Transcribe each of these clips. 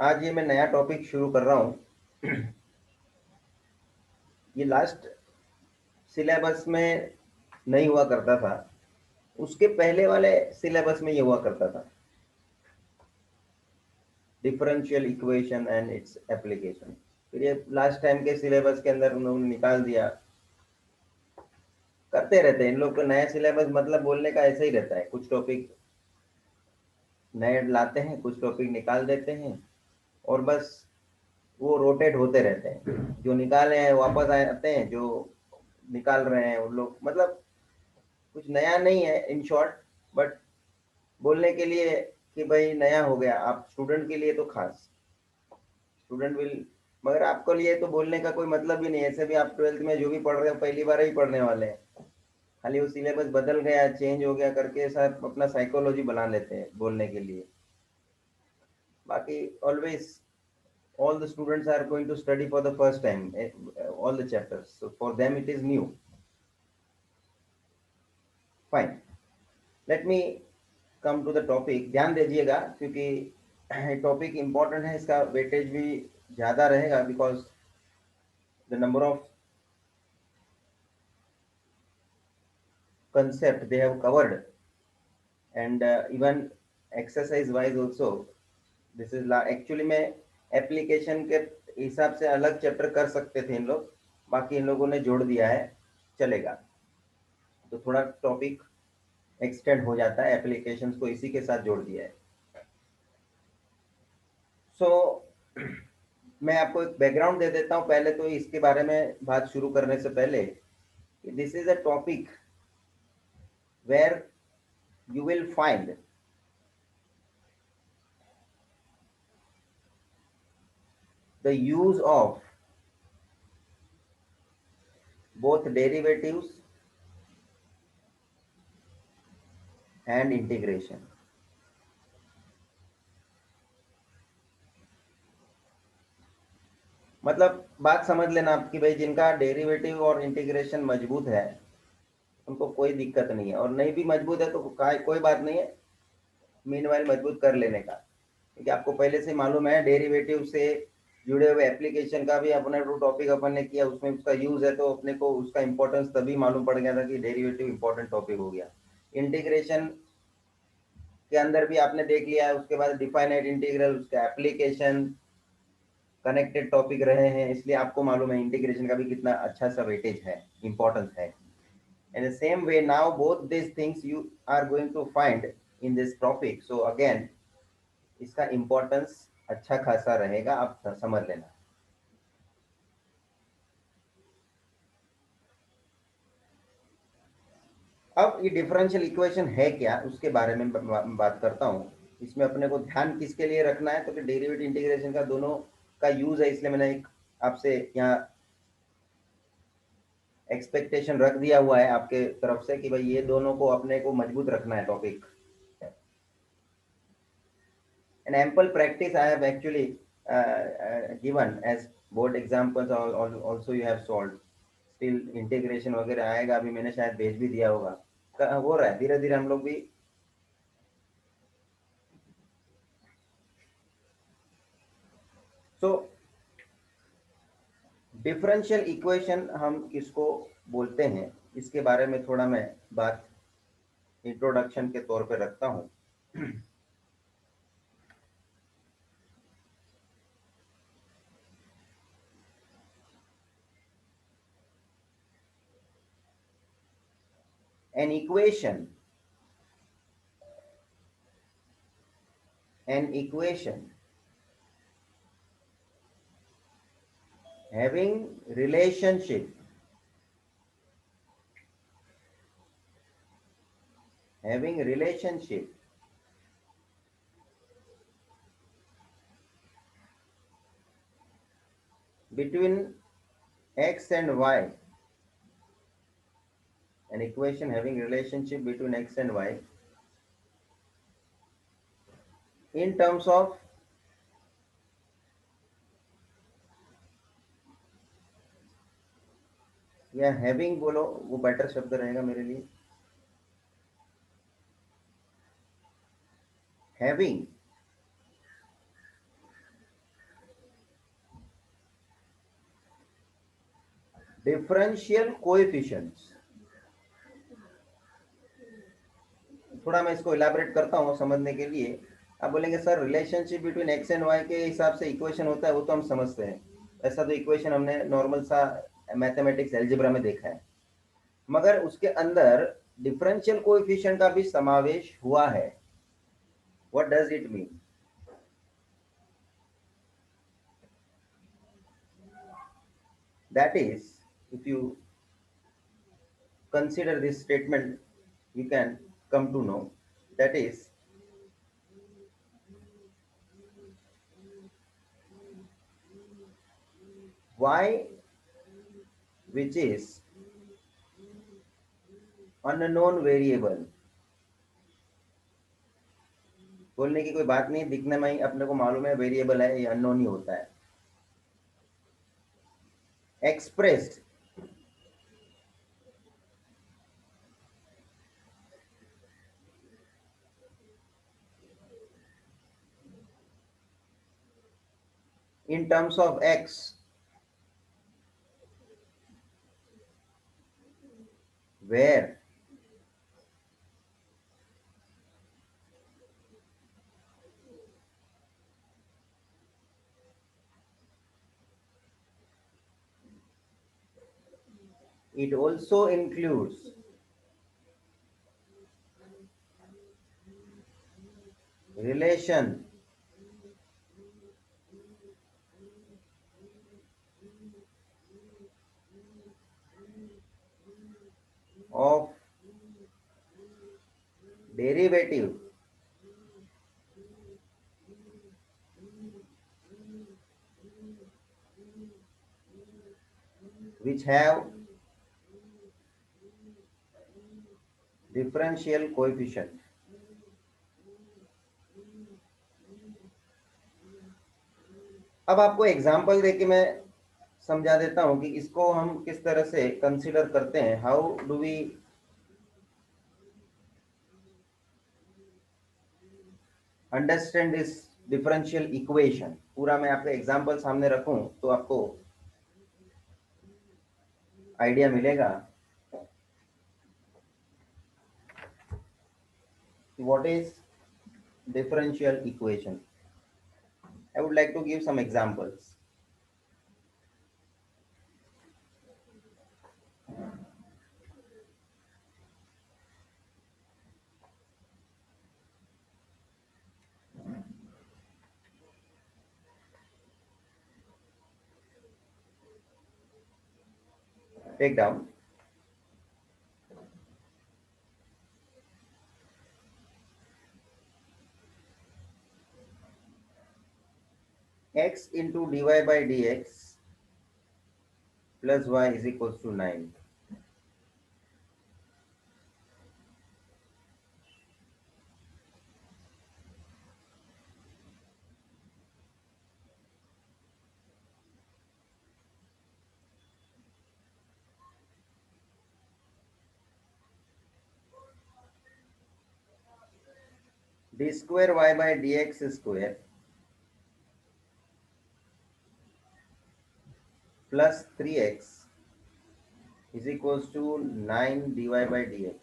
आज ये मैं नया टॉपिक शुरू कर रहा हूँ। ये लास्ट सिलेबस में नहीं हुआ करता था, उसके पहले वाले सिलेबस में ये हुआ करता था। Differential equation and its application. फिर ये लास्ट टाइम के सिलेबस के अंदर उन्होंने निकाल दिया। करते रहते हैं इन लोग को। नया सिलेबस मतलब बोलने का ऐसा ही रहता है, कुछ टॉपिक नए लाते हैं, कुछ टॉपिक निकाल देते हैं और बस वो रोटेट होते रहते हैं। जो निकाले हैं वापस आते हैं, जो निकाल रहे हैं उन लोग, मतलब कुछ नया नहीं है इन शॉर्ट। बट बोलने के लिए कि भाई नया हो गया, आप स्टूडेंट के लिए तो खास, स्टूडेंट विल, मगर आपको लिए तो बोलने का कोई मतलब ही नहीं है। ऐसे भी आप ट्वेल्थ में जो भी पढ़ रहे हो पहली बार ही पढ़ने वाले हैं। खाली वो सिलेबस बदल गया, चेंज हो गया करके सब अपना साइकोलॉजी बना लेते हैं बोलने के लिए। बाकी always all the students are going to study for the first time, all the chapters, so for them it is new. Fine, let me come to the topic. ध्यान दीजिएगा क्योंकि टॉपिक इंपॉर्टेंट है, इसका वेटेज भी ज़्यादा रहेगा because the number of concept they have covered, and even exercise wise also this is actually में application के हिसाब से अलग चैप्टर कर सकते थे इन लोग, बाकी इन लोगों ने जोड़ दिया है, चलेगा। तो थोड़ा टॉपिक एक्सटेंड हो जाता है, एप्लीकेशंस को इसी के साथ जोड़ दिया है। सो मैं आपको एक बैकग्राउंड दे देता हूँ पहले तो, इसके बारे में बात शुरू करने से पहले। This is a topic where you will find the use of both derivatives and integration। मतलब बात समझ लेना आपकी भाई, जिनका डेरिवेटिव और इंटीग्रेशन मजबूत है उनको कोई दिक्कत नहीं है, और नहीं भी मजबूत है तो कोई बात नहीं है, मीनवाइल मजबूत कर लेने का। क्योंकि आपको पहले से मालूम है डेरिवेटिव से जुड़े हुए एप्लीकेशन का भी अपने टॉपिक अपन ने किया, उसमें उसका यूज है तो अपने को उसका इंपॉर्टेंस तभी मालूम पड़ गया था कि डेरिवेटिव इंपॉर्टेंट टॉपिक हो गया। इंटीग्रेशन के अंदर भी आपने देख लिया है, उसके बाद डिफाइनाइट इंटीग्रल, उसका एप्लीकेशन, कनेक्टेड टॉपिक रहे हैं, इसलिए आपको मालूम है इंटीग्रेशन का भी कितना अच्छा सा वेटेज है, इंपॉर्टेंस है। In the same way, now both these things you are going to find in this topic. So again, इसका इंपॉर्टेंस अच्छा खासा रहेगा, आप समझ लेना। अब ये डिफरेंशियल इक्वेशन है क्या, उसके बारे में बात करता हूँ। इसमें अपने को ध्यान किसके लिए रखना है, तो कि डेरिवेटिव इंटीग्रेशन का दोनों का यूज है, इसलिए मैंने एक आपसे यहाँ एक्सपेक्टेशन रख दिया हुआ है आपके तरफ से कि भाई ये दोनों को अपने को मजबूत रखना है topic. An ample practice I have actually given as board examples, also you have solved। Still integration वगैरह आएगा, अभी मैंने शायद भेज भी दिया होगा, हो रहा है धीरे धीरे हम लोग भी। सो डिफरेंशियल इक्वेशन हम किसको बोलते हैं, इसके बारे में थोड़ा मैं बात इंट्रोडक्शन के तौर पे रखता हूँ। an equation an equation having relationship between x and y, an equation having relationship between x and y in terms of या हैविंग बोलो, वो बेटर शब्द रहेगा मेरे लिए। हैविंग डिफरेंशियल कोएफिशिएंट्स, थोड़ा मैं इसको इलाबरेट करता हूँ समझने के लिए। आप बोलेंगे sir relationship between X and Y के हिसाब से इक्वेशन होता है, वो तो हम समझते हैं, ऐसा तो इक्वेशन हमने नॉर्मल सा मैथमेटिक्स एल्जेब्रा में देखा है, मगर उसके अंदर डिफरेंशियल कोएफिशिएंट का भी समावेश हुआ है। What does it mean? That is, if you consider this statement, you can come to know, that is, y which is unknown variable, बोलने की कोई बात नहीं, दिखने में ही अपने को मालूम है वेरिएबल है, ये अननोन ही होता है, expressed in terms of x, where it also includes relation of derivative which have differential coefficient। अब आपको एग्जांपल देके मैं समझा देता हूं कि इसको हम किस तरह से कंसीडर करते हैं, how do we understand this differential equation. पूरा मैं आपका एग्जांपल सामने रखूं तो आपको आइडिया मिलेगा कि what is differential equation. I would like to give some examples. Take down x into dy by dx plus y is equals to 9। d square y by dx square plus 3x is equals to 9 dy by dx।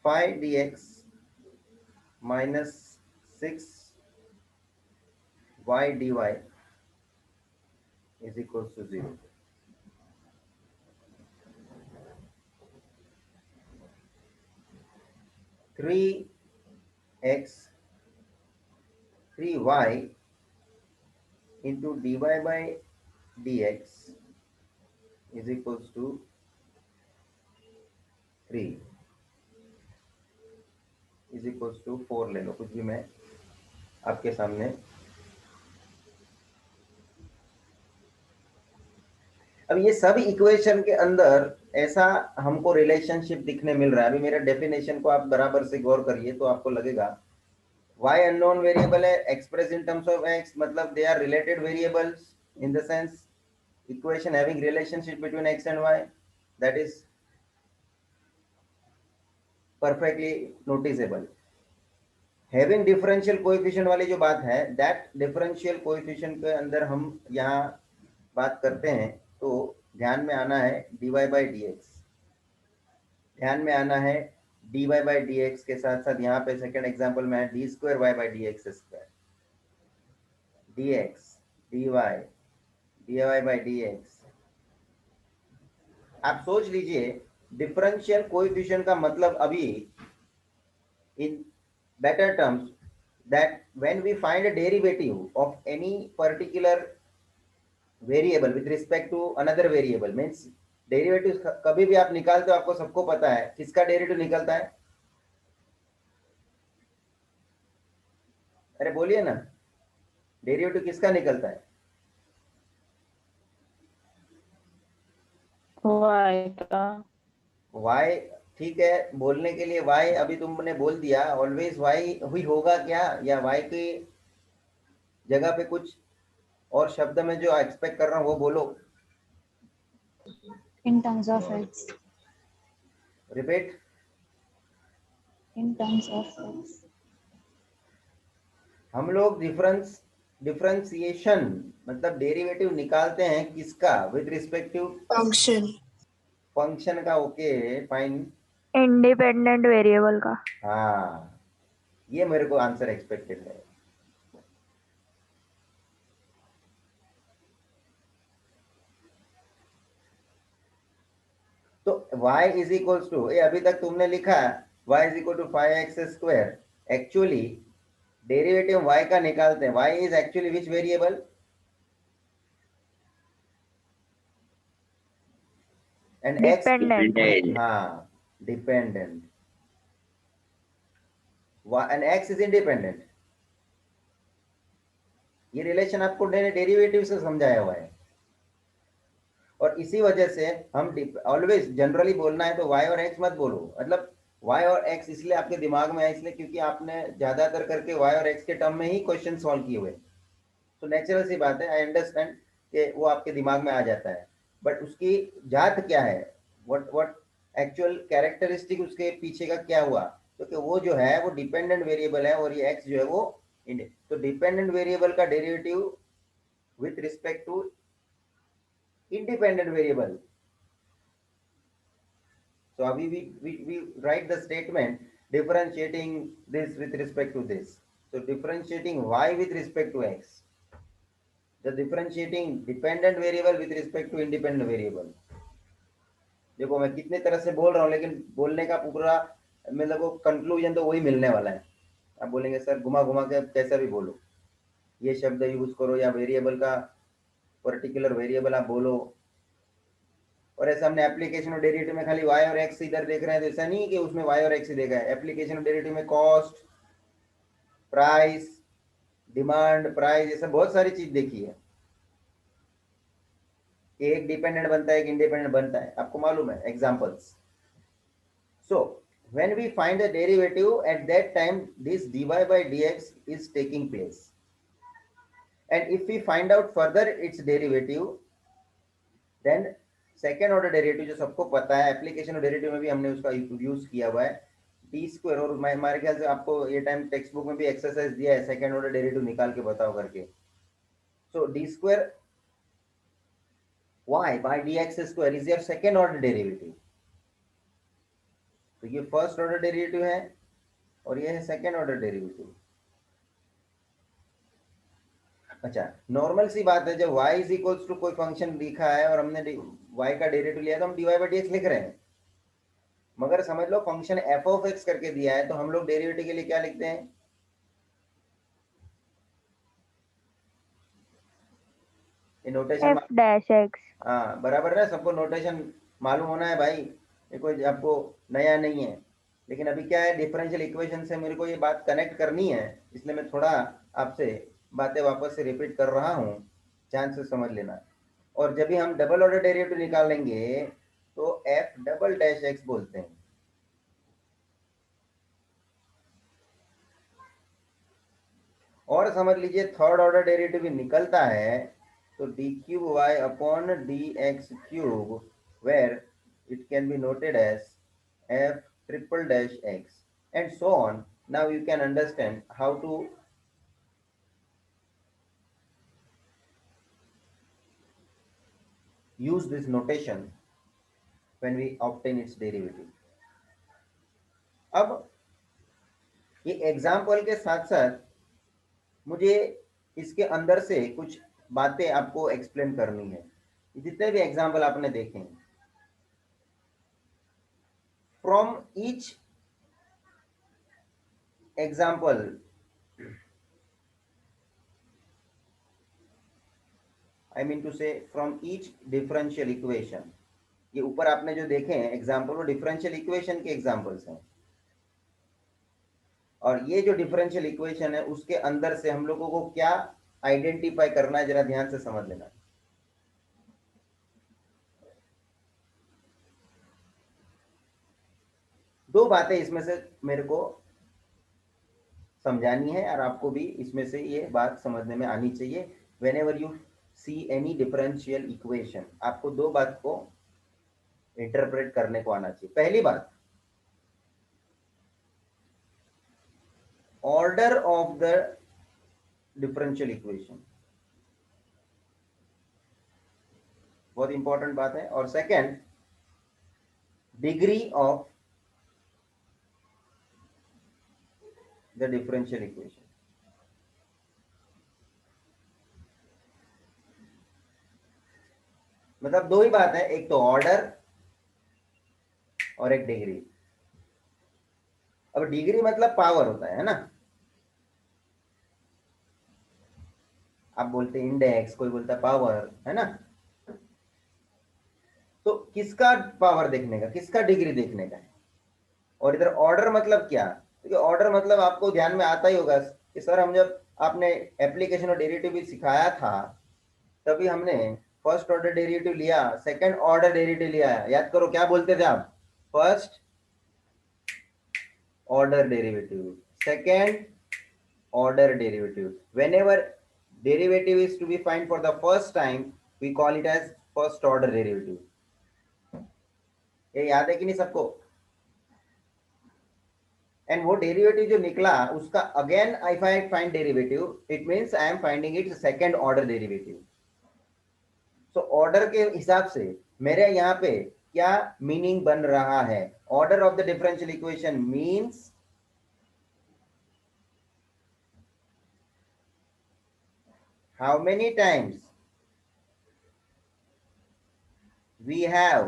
5 dx minus 6 y dy is equals to 0। 3x 3y into dy by dx is equals to 3 is equals to 4 ले लो, कुछ भी मैं आपके सामने। अब ये सब equation के अंदर ऐसा हमको रिलेशनशिप दिखने मिल रहा है। अभी मेरा डेफिनेशन को आप बराबर से गौर करिए तो आपको लगेगा y अननोन वेरिएबल है, express in terms of x, मतलब they are related variables in the sense equation having relationship between x and y, that is perfectly noticeable। Having differential coefficient वाली जो बात है, दैट डिफरेंशियल कोएफिशिएंट के अंदर हम यहाँ बात करते हैं तो ध्यान में आना है dy बाई डी एक्स, ध्यान में आना है dy बाई डी एक्स के साथ साथ यहाँ पे सेकेंड एग्जाम्पल में है d square y by d x square, d x d y by d x. आप सोच लीजिए डिफरेंशियल कोएफिशिएंट का मतलब अभी in better terms that when we find a derivative of any particular variable with respect to another variable means derivative कभी भी आप निकालते हो आपको सबको पता है किसका डेरिवेटिव निकलता है, अरे बोलिए ना, डेरिवेटिव किसका निकलता है? y का। y, ठीक है, बोलने के लिए y अभी तुमने बोल दिया, ऑलवेज y हुई होगा क्या, या y की जगह पे कुछ और शब्द में जो एक्सपेक्ट कर रहा हूँ वो बोलो, in terms of x, repeat. in terms of x, हम लोग डिफरेंशिएशन मतलब डेरिवेटिव निकालते हैं किसका, विद रिस्पेक्टिव फंक्शन फंक्शन का। ओके फाइन, इंडिपेंडेंट वेरिएबल का। हाँ ये मेरे को आंसर एक्सपेक्टेड है। तो y इज इक्वल्स टू, ये अभी तक तुमने लिखा y is equal to 5x square, actually derivative y का निकालते हैं, y is actually which variable, and x, dependent. हाँ dependent, and x is independent. ये रिलेशन आपको डेरिवेटिव से समझाया हुआ है, और इसी वजह से हम ऑलवेज जनरली बोलना है तो y और x मत बोलो, मतलब y और x इसलिए आपके दिमाग में है इसलिए क्योंकि आपने ज्यादातर करके y और x के टर्म में ही क्वेश्चन सॉल्व किए हुए, तो नेचुरल सी बात है, आई अंडरस्टैंड कि वो आपके दिमाग में आ जाता है, बट उसकी जात क्या है, व्हाट एक्चुअल कैरेक्टरिस्टिक उसके पीछे का क्या हुआ, क्योंकि वो जो है वो डिपेंडेंट वेरिएबल है और ये x जो है वो तो डिपेंडेंट वेरिएबल का derivative with respect to independent variable. So abhi we write the statement differentiating this with respect to this. So differentiating y with respect to x. The differentiating dependent variable with respect to independent variable. देखो मैं कितने तरह से बोल रहा हूँ लेकिन बोलने का पूरा मतलब वो कंक्लूजन तो वही मिलने वाला है। आप बोलेंगे सर घुमा घुमा के कैसा भी बोलो, ये शब्द यूज करो या वेरिएबल का पर्टिकुलर वेरिएबल आप बोलो, और ऐसा हमने एप्लीकेशन और डेरिवेटिव में खाली y और x इधर देख रहे हैं तो ऐसा नहीं कि उसमें y और x ही देखा है, एप्लीकेशन और डेरिवेटिव में कॉस्ट, प्राइस, डिमांड, प्राइस, ये सब बहुत सारी चीज देखी है, एक डिपेंडेंट बनता है एक इंडिपेंडेंट बनता है, आपको मालूम है examples. So when we find the derivative at that time this dy by dx is taking place, and if we find out further its derivative then second order derivative जो सबको पता है, एप्लीकेशन और डेरिवेटिव में भी हमने उसका use किया हुआ है, डी स्क्वायर, और हमारे ख्याल से आपको ये टाइम टेक्स्ट बुक में भी एक्सरसाइज दिया है सेकेंड ऑर्डर डेरिवेटिव निकाल के बताओ करके। So d square y by d x square is your second order derivative, तो ये फर्स्ट ऑर्डर डेरिवेटिव है और ये है सेकेंड ऑर्डर डेरिवेटिव। अच्छा नॉर्मल सी बात है, जब y इज इक्वल्स टू कोई फंक्शन लिखा है और हमने y का डेरिवेटिव लिया तो हम dy बाई dx लिख रहे हैं, मगर समझ लो फंक्शन f ऑफ x करके दिया है तो हम लोग डेरिवेटिव के लिए क्या लिखते हैं, नोटेशन f डैश x। हाँ बराबर है, सबको नोटेशन मालूम होना है भाई, ये कोई आपको नया नहीं है, लेकिन अभी क्या है डिफरेंशियल इक्वेशन से मेरे को ये बात कनेक्ट करनी है, इसलिए मैं थोड़ा आपसे बातें वापस से रिपीट कर रहा हूँ, ध्यान से समझ लेना। और जब भी हम डबल ऑर्डर डेरिवेटिव निकालेंगे तो f डबल डैश x बोलते हैं, और समझ लीजिए थर्ड ऑर्डर डेरिवेटिव भी निकलता है तो d cube y upon d x cube, where it can be noted as f triple dash x and so on, Now you can understand how to use this notation when we obtain its derivative. अब ये example के साथ साथ मुझे इसके अंदर से कुछ बातें आपको एक्सप्लेन करनी है। जितने भी एग्जाम्पल आपने देखे हैं, from each example I mean to say from each differential equation, ये ऊपर आपने जो देखे हैं एग्जाम्पल वो डिफरेंशियल इक्वेशन के एग्जाम्पल्स हैं, और ये जो डिफरेंशियल इक्वेशन है उसके अंदर से हम लोगों को क्या आइडेंटिफाई करना है, जरा ध्यान से समझ लेना। दो बातें इसमें से मेरे को समझानी है और आपको भी इसमें से ये बात समझने में आनी चाहिए। Whenever you see any differential equation, आपको दो बात को इंटरप्रेट करने को आना चाहिए। पहली बात, order of the differential equation, बहुत इंपॉर्टेंट बात है। और second, degree of the differential equation. मतलब दो ही बात है, एक तो ऑर्डर और एक डिग्री। अब डिग्री मतलब पावर होता है ना, आप बोलते हैं इंडेक्स, कोई बोलता है पावर, है ना। तो किसका पावर देखने का, किसका डिग्री देखने का है। और इधर ऑर्डर मतलब क्या, क्योंकि ऑर्डर मतलब आपको ध्यान में आता ही होगा कि सर हम जब आपने एप्लीकेशन और डेरिवेटिव भी सिखाया था तभी हमने फर्स्ट ऑर्डर डेरिवेटिव लिया, सेकंड ऑर्डर डेरिवेटिव लिया, याद करो क्या बोलते थे आप, first order derivative, second order derivative. Whenever derivative is to be found for the first time, we call it as first order derivative. ये याद है कि नहीं सबको। एंड वो डेरिवेटिव जो निकला उसका again if I find derivative, it means I am finding it second order derivative. So order के हिसाब से मेरे यहाँ पे क्या मीनिंग बन रहा है, order of the differential equation means how many times we have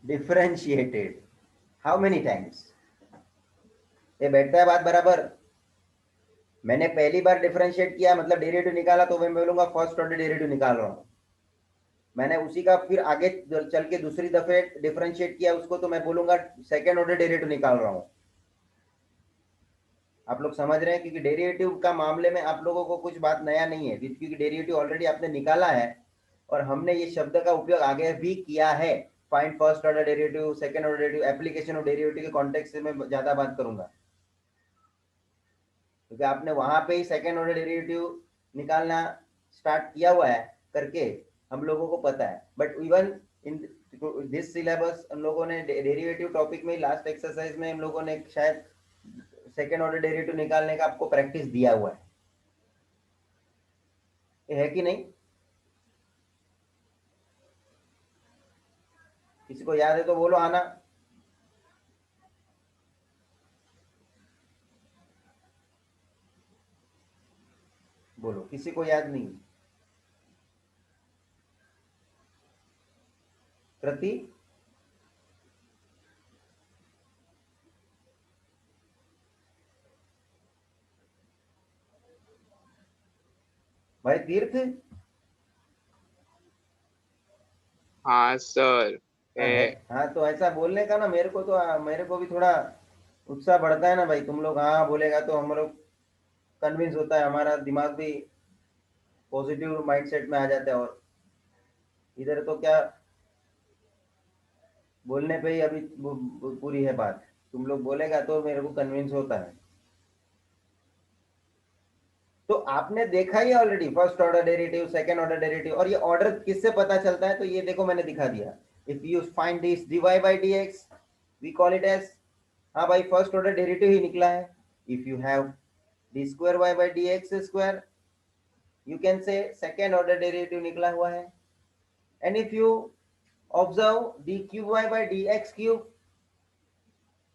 differentiated, how many times। ये बैठता है बात बराबर। मैंने पहली बार डिफरेंशिएट किया मतलब डेरिवेटिव निकाला तो मैं बोलूंगा फर्स्ट ऑर्डर डेरिवेटिव निकाल रहा हूं। मैंने उसी का फिर आगे चल के दूसरी दफे डिफरेंशिएट किया उसको तो मैं बोलूंगा सेकंड ऑर्डर डेरिवेटिव निकाल रहा हूं। आप लोग समझ रहे हैं, क्योंकि डेरिवेटिव का मामले में आप लोगों को कुछ बात नया नहीं है, क्योंकि डेरिवेटिव ऑलरेडी आपने निकाला है और हमने ये शब्द का उपयोग आगे भी किया है। Find first order derivative, second order derivative, application of derivative के कॉन्टेक्स्ट में ज्यादा बात करूंगा, क्योंकि आपने वहां पे ही सेकंड ऑर्डर डेरिवेटिव निकालना स्टार्ट किया हुआ है करके हम लोगों को पता है। But even in this syllabus हम लोगों ने डेरिवेटिव टॉपिक में लास्ट एक्सरसाइज में हम लोगों ने शायद सेकेंड ऑर्डर डेरिवेटिव निकालने का आपको प्रैक्टिस दिया हुआ है, ये है कि नहीं। किसी को याद है तो बोलो आना। बोलो, किसी को याद नहीं। कृति, भाई तीर्थ, हाँ सर। हाँ तो ऐसा बोलने का ना, मेरे को भी थोड़ा उत्साह बढ़ता है ना भाई। तुम लोग हाँ बोलेगा तो हम लोग कन्विंस होता है, हमारा दिमाग भी पॉजिटिव माइंडसेट में आ जाता है। और इधर तो क्या बोलने पे ही अभी पूरी है बात, तुम लोग बोलेगा तो मेरे को कन्विंस होता है। तो आपने देखा ही already first order derivative, second order derivative, और ये ऑर्डर किससे पता चलता है, तो ये देखो मैंने दिखा दिया। If you find this dy by dx, we call it as, हाँ भाई फर्स्ट ऑर्डर डेरिवेटिव ही निकला है. If you have d square y by d x square, you can say second order derivative निकला हुआ है. And if you observe d cube y by d x cube,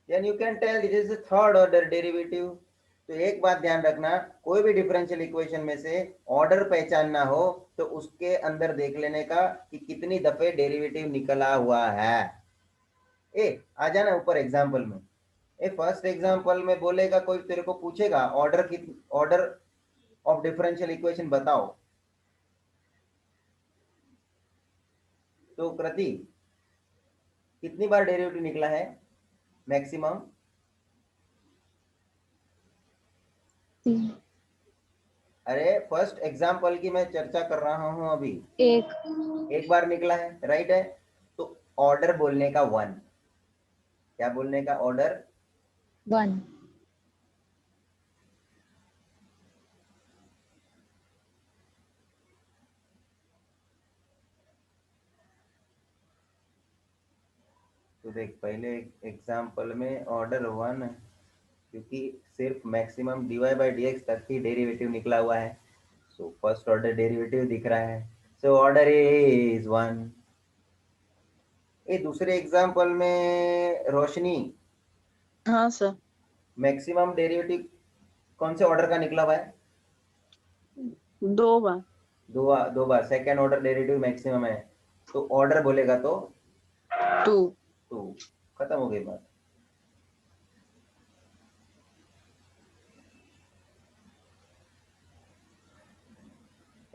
then you can tell it is a third order derivative. तो एक बात ध्यान रखना, कोई भी डिफरेंशियल इक्वेशन में से ऑर्डर पहचानना हो तो उसके अंदर देख लेने का कि कितनी दफे डेरिवेटिव निकला हुआ है. ए आ जाना ऊपर एग्जांपल में. ए फर्स्ट एग्जांपल में बोलेगा कोई, तेरे को पूछेगा ऑर्डर ऑफ डिफरेंशियल इक्वेशन बताओ. तो कृति कितनी बार डेरिवेटिव निकला है मैक्सिमम? 3. अरे फर्स्ट एग्जाम्पल की मैं चर्चा कर रहा हूं अभी. 1. एक बार निकला है, राइट है. तो ऑर्डर बोलने का 1. क्या बोलने का? ऑर्डर 1. तो देख पहले एग्जाम्पल में ऑर्डर 1, क्योंकि सिर्फ मैक्सिमम dy बाई dx तक ही डेरिवेटिव निकला हुआ है. सो फर्स्ट ऑर्डर डेरिवेटिव दिख रहा है. So order is 1. ये दूसरे एग्जाम्पल में रोशनी, हाँ सर. मैक्सिमम डेरिवेटिव कौन से ऑर्डर का निकला हुआ है? 2 बार. दो बार सेकेंड ऑर्डर डेरिवेटिव मैक्सिमम है. तो ऑर्डर बोलेगा तो 2. खत्म हो गई बात.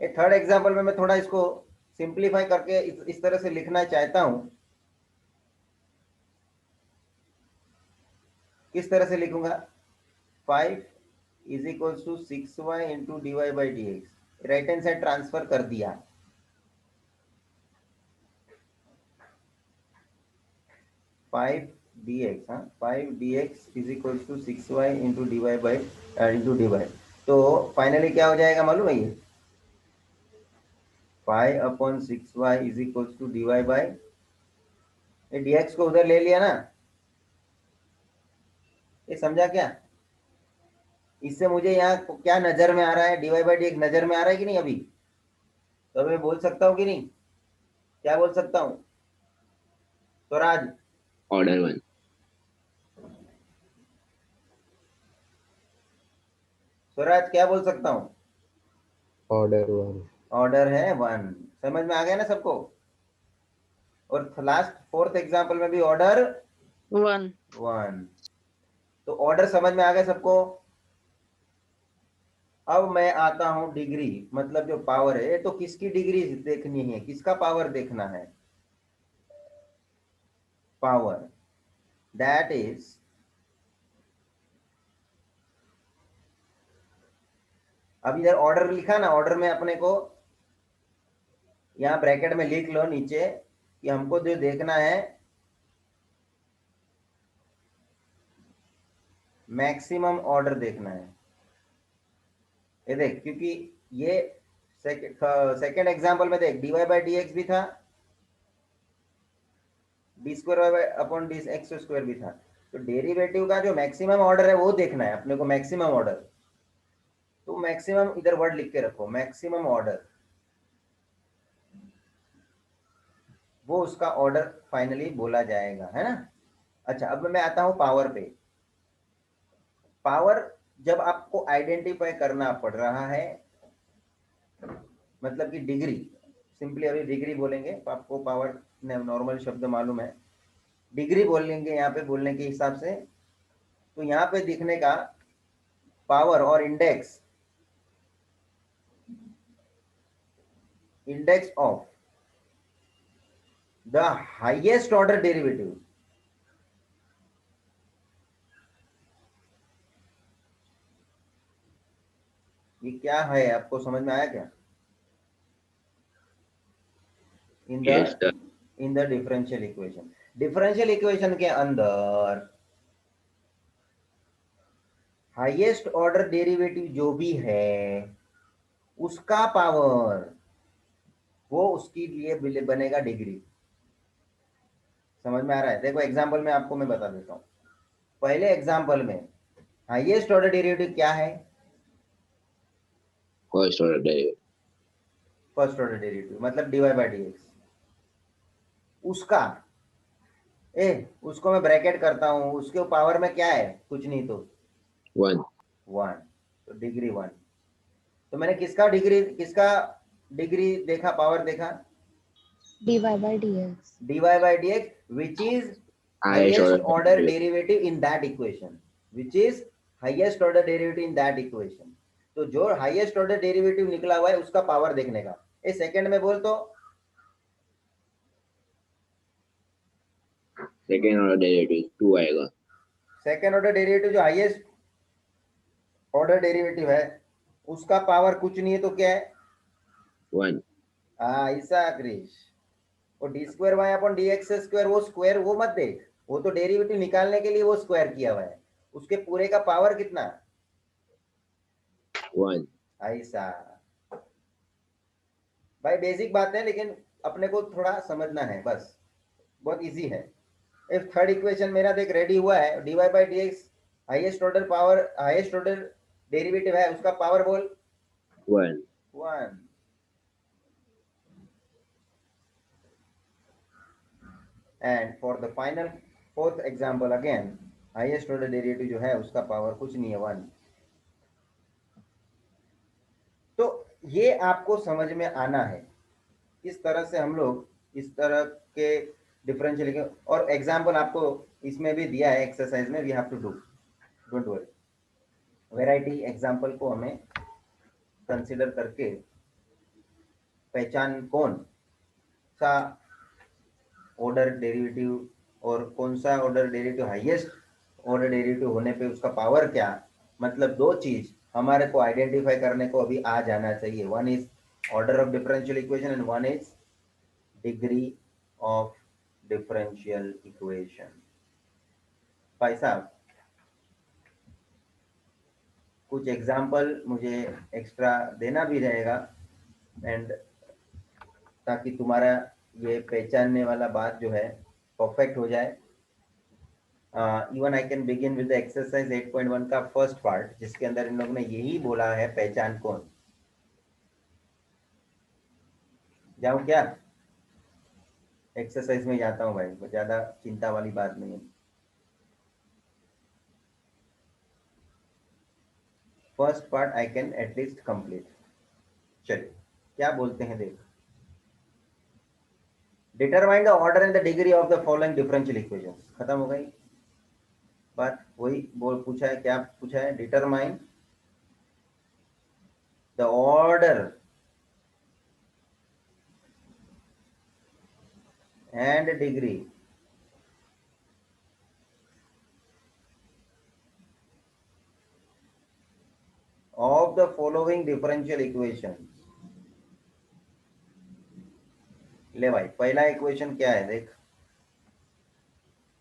ये थर्ड एग्जांपल में मैं थोड़ा इसको सिंप्लीफाई करके इस तरह से लिखना चाहता हूं. किस तरह से लिखूंगा? 5 is equal to 6y into d y by d x. Right hand side transfer कर दिया. 5 dx, हाँ 5 dx is equal to 6y into d y by into d y. तो फाइनली क्या हो जाएगा मालूम है? ये 5 upon 6y is equal to d y by, ये dx को उधर ले लिया ना. ये समझा क्या? इससे मुझे यहाँ क्या नजर में आ रहा है? D y by d x नजर में आ रहा है कि नहीं अभी? तो मैं बोल सकता हूँ कि नहीं? क्या बोल सकता हूँ? तो राज ऑर्डर 1. स्वराज क्या बोल सकता हूँ? ऑर्डर 1. ऑर्डर है 1. समझ में आ गया ना सबको? और लास्ट फोर्थ एग्जांपल में भी ऑर्डर 1. 1. तो ऑर्डर समझ में आ गया सबको? अब मैं आता हूं डिग्री, मतलब जो पावर है. तो किसकी डिग्री देखनी है? किसका पावर देखना है? पावर, दैट इज अब इधर ऑर्डर लिखा ना, ऑर्डर में अपने को यहां ब्रैकेट में लिख लो नीचे कि हमको जो देखना है मैक्सिमम ऑर्डर देखना है. ये देख, क्योंकि ये सेकेंड एग्जांपल में देख dy बाई डी एक्स भी था, d square y upon d x square भी था. तो डेरिवेटिव का जो मैक्सिमम ऑर्डर है वो देखना है अपने को, मैक्सिमम ऑर्डर. तो मैक्सिमम इधर वर्ड लिख के रखो, मैक्सिमम ऑर्डर. वो उसका ऑर्डर फाइनली बोला जाएगा, है ना. अच्छा, अब मैं आता हूं पावर पे. पावर जब आपको आइडेंटिफाई करना पड़ रहा है, मतलब कि डिग्री, सिंपली अभी डिग्री बोलेंगे तो आपको पावर नॉर्मल शब्द मालूम है, डिग्री बोलेंगे यहाँ पे बोलने के हिसाब से. तो यहाँ पे दिखने का पावर और index of the highest order derivative. ये क्या है? आपको समझ में आया क्या? Yes, sir. In the differential equation. Differential equation के अंदर हाईएस्ट ऑर्डर डेरिवेटिव जो भी है उसका पावर, वो उसके लिए बनेगा डिग्री. समझ में आ रहा है? देखो एग्जाम्पल में आपको मैं बता देता हूँ। पहले एग्जाम्पल में हाईएस्ट ऑर्डर डेरिवेटिव क्या है? First order derivative, first order derivative मतलब dy बाई डी एक्स। उसका उसको मैं ब्रैकेट करता हूँ, उसके पावर में क्या है? कुछ नहीं तो 1, 1, तो डिग्री 1। तो मैंने किसका डिग्री देखा, पावर देखा? dy by dx. dy by d x which is highest highest order order derivative. derivative in that equation, which is highest order derivative in that equation। तो जो highest order derivative निकला हुआ है उसका power देखने का। Second में बोल तो सेकेंड ऑर्डर डेरिवेटिव 2 आएगा। सेकंड ऑर्डर डेरिवेटिव जो हाईएस्ट ऑर्डर डेरिवेटिव है उसका पावर कुछ नहीं है तो क्या है? 1, ऐसा क्रिश। वो d square y upon d x square, वो स्क्वायर वो मत देख, वो तो डेरिवेटिव निकालने के लिए वो स्क्वायर किया हुआ है। उसके पूरे का पावर कितना? 1, ऐसा भाई बेसिक बात है, लेकिन अपने को थोड़ा समझना है बस, बहुत इजी है। इफ थर्ड इक्वेशन मेरा देख रेडी हुआ है, dy by d x highest order power, highest order derivative है, उसका पावर बोल 1, 1। And for the final fourth example again highest order derivative जो है उसका पावर कुछ नहीं है 1। तो ये आपको समझ में आना है इस तरह से हम लोग इस तरह के डिफरेंशियल, और एग्जाम्पल आपको इसमें भी दिया है एक्सरसाइज में, we have to do, don't worry. Variety example को हमें कंसिडर करके पहचान कौन सा ऑर्डर डेरिवेटिव और कौन सा order derivative highest order derivative होने पे उसका पावर क्या, मतलब दो चीज हमारे को आइडेंटिफाई करने को अभी आ जाना चाहिए। One is order of differential equation and one is degree of differential equation. भाई साहब कुछ एग्जाम्पल मुझे एक्स्ट्रा देना भी रहेगा, एंड ताकि तुम्हारा ये पहचानने वाला बात जो है परफेक्ट हो जाए। Even I can begin with exercise 8.1 का फर्स्ट पार्ट, जिसके अंदर इन लोगों ने यही बोला है पहचान कौन। जाऊं क्या? एक्सरसाइज में जाता हूँ भाई, ज्यादा चिंता वाली बात नहीं है। First part I can at least complete. चलिए क्या बोलते हैं देख। Determine the order and the degree of the following differential equations. खत्म हो गई बात। वही बोल पूछा है, क्या पूछा है? Determine the order and degree of the following differential equations। ले भाई पहला इक्वेशन क्या है देख,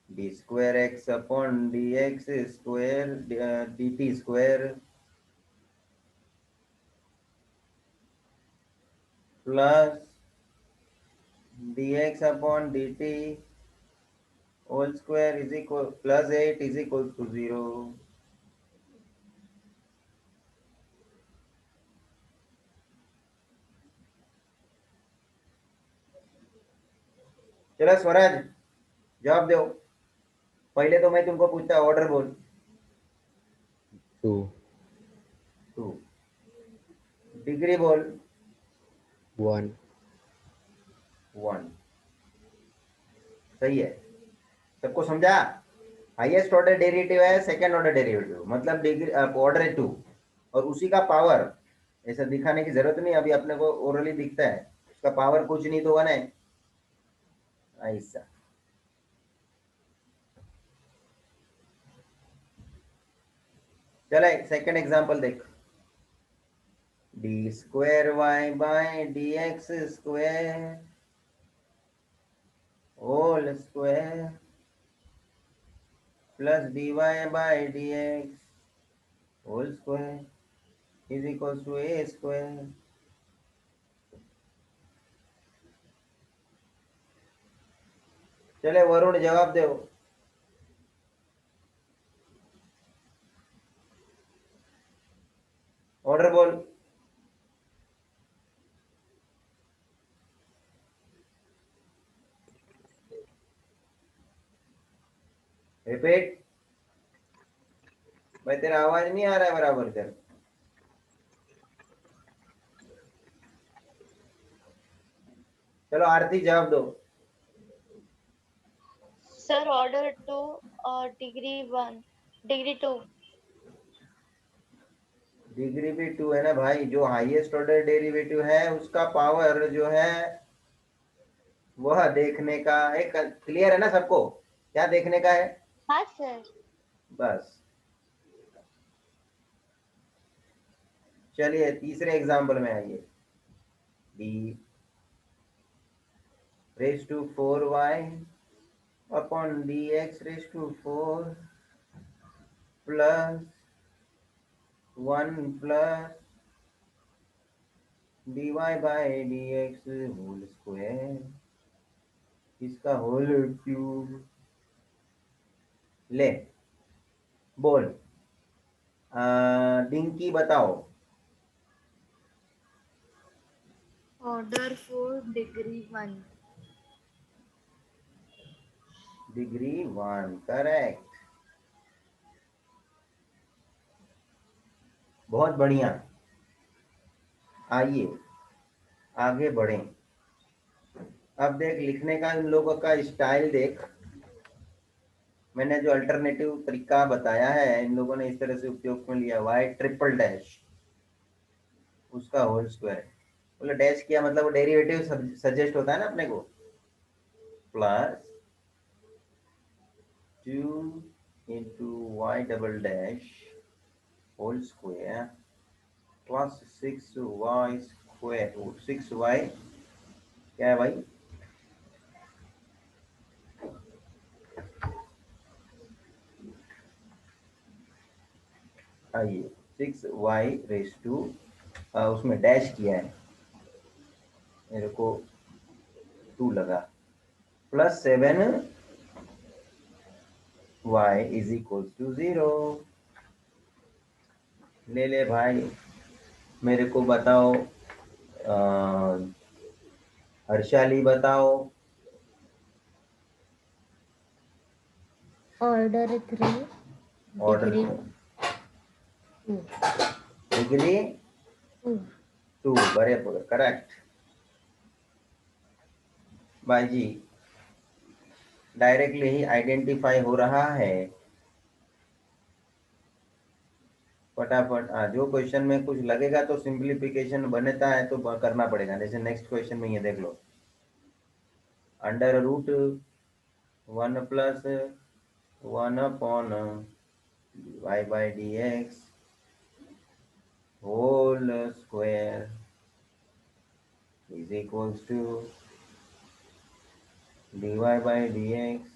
d square x upon d x square d t square plus d x upon d t whole square is equal plus 8 is equal to 0। चलो स्वराज जवाब दो। पहले तो मैं तुमको पूछता ऑर्डर बोल। 2, 2। डिग्री बोल 1, 1। सही है, सबको समझा? हाईएस्ट ऑर्डर डेरिवेटिव है, सेकंड ऑर्डर डेरिवेटिव मतलब डिग्री ऑर्डर है 2, और उसी का पावर ऐसा दिखाने की जरूरत नहीं, अभी अपने को ओरली दिखता है, उसका पावर कुछ नहीं तो 1 है। ऐसा चला सेकंड एग्जांपल देख। D square y by d x square whole square plus d y by d x whole square is equal to a square. चले वरुण जवाब दो। ऑर्डर बोल। रिपीट। भाई तेरा आवाज नहीं आ रहा है बराबर कर। चलो आरती जवाब दो। Sir, order 2 degree 1, degree 2. Degree भी 2 है ना भाई, जो हाईएस्ट ऑर्डर डेरिवेटिव है उसका पावर जो है वह देखने का एक, क्लियर है ना सबको क्या देखने का है? हाँ सर। बस। चलिए तीसरे एग्जाम्पल में आइए। D raise to 4y upon d x raise to 4 plus 1 plus dy by d x whole square, इसका होल क्यूब। ले बोल। डिंकी बताओ। Order 4 degree 1. Degree 1 correct. बहुत बढ़िया। आइए आगे बढ़ें। अब देख लिखने का इन लोगों का स्टाइल देख। मैंने जो अल्टरनेटिव तरीका बताया है इन लोगों ने इस तरह से उपयोग में लिया, वाई ट्रिपल डैश उसका होल स्क्वायर। बोले डैश किया मतलब वो डेरिवेटिव सजेस्ट होता है ना अपने को। Plus 2 into y double dash whole square plus 6y square. 6y क्या है भाई? आइए 6y रेस टू उसमें डैश किया है मेरे को 2 लगा plus 7y is equal to 0। ले ले भाई। मेरे को बताओ हर्षाली बताओ। Order 3 order degree 2. डिग्री 2. 2 बड़े करेक्ट भाई जी। डायरेक्टली ही आइडेंटिफाई हो रहा है। फटाफट जो क्वेश्चन में कुछ लगेगा तो सिंप्लीफिकेशन बनता है तो करना पड़ेगा। जैसे नेक्स्ट क्वेश्चन में ये देख लो, under root 1 plus 1 upon y by d x whole square is equals to dy by d x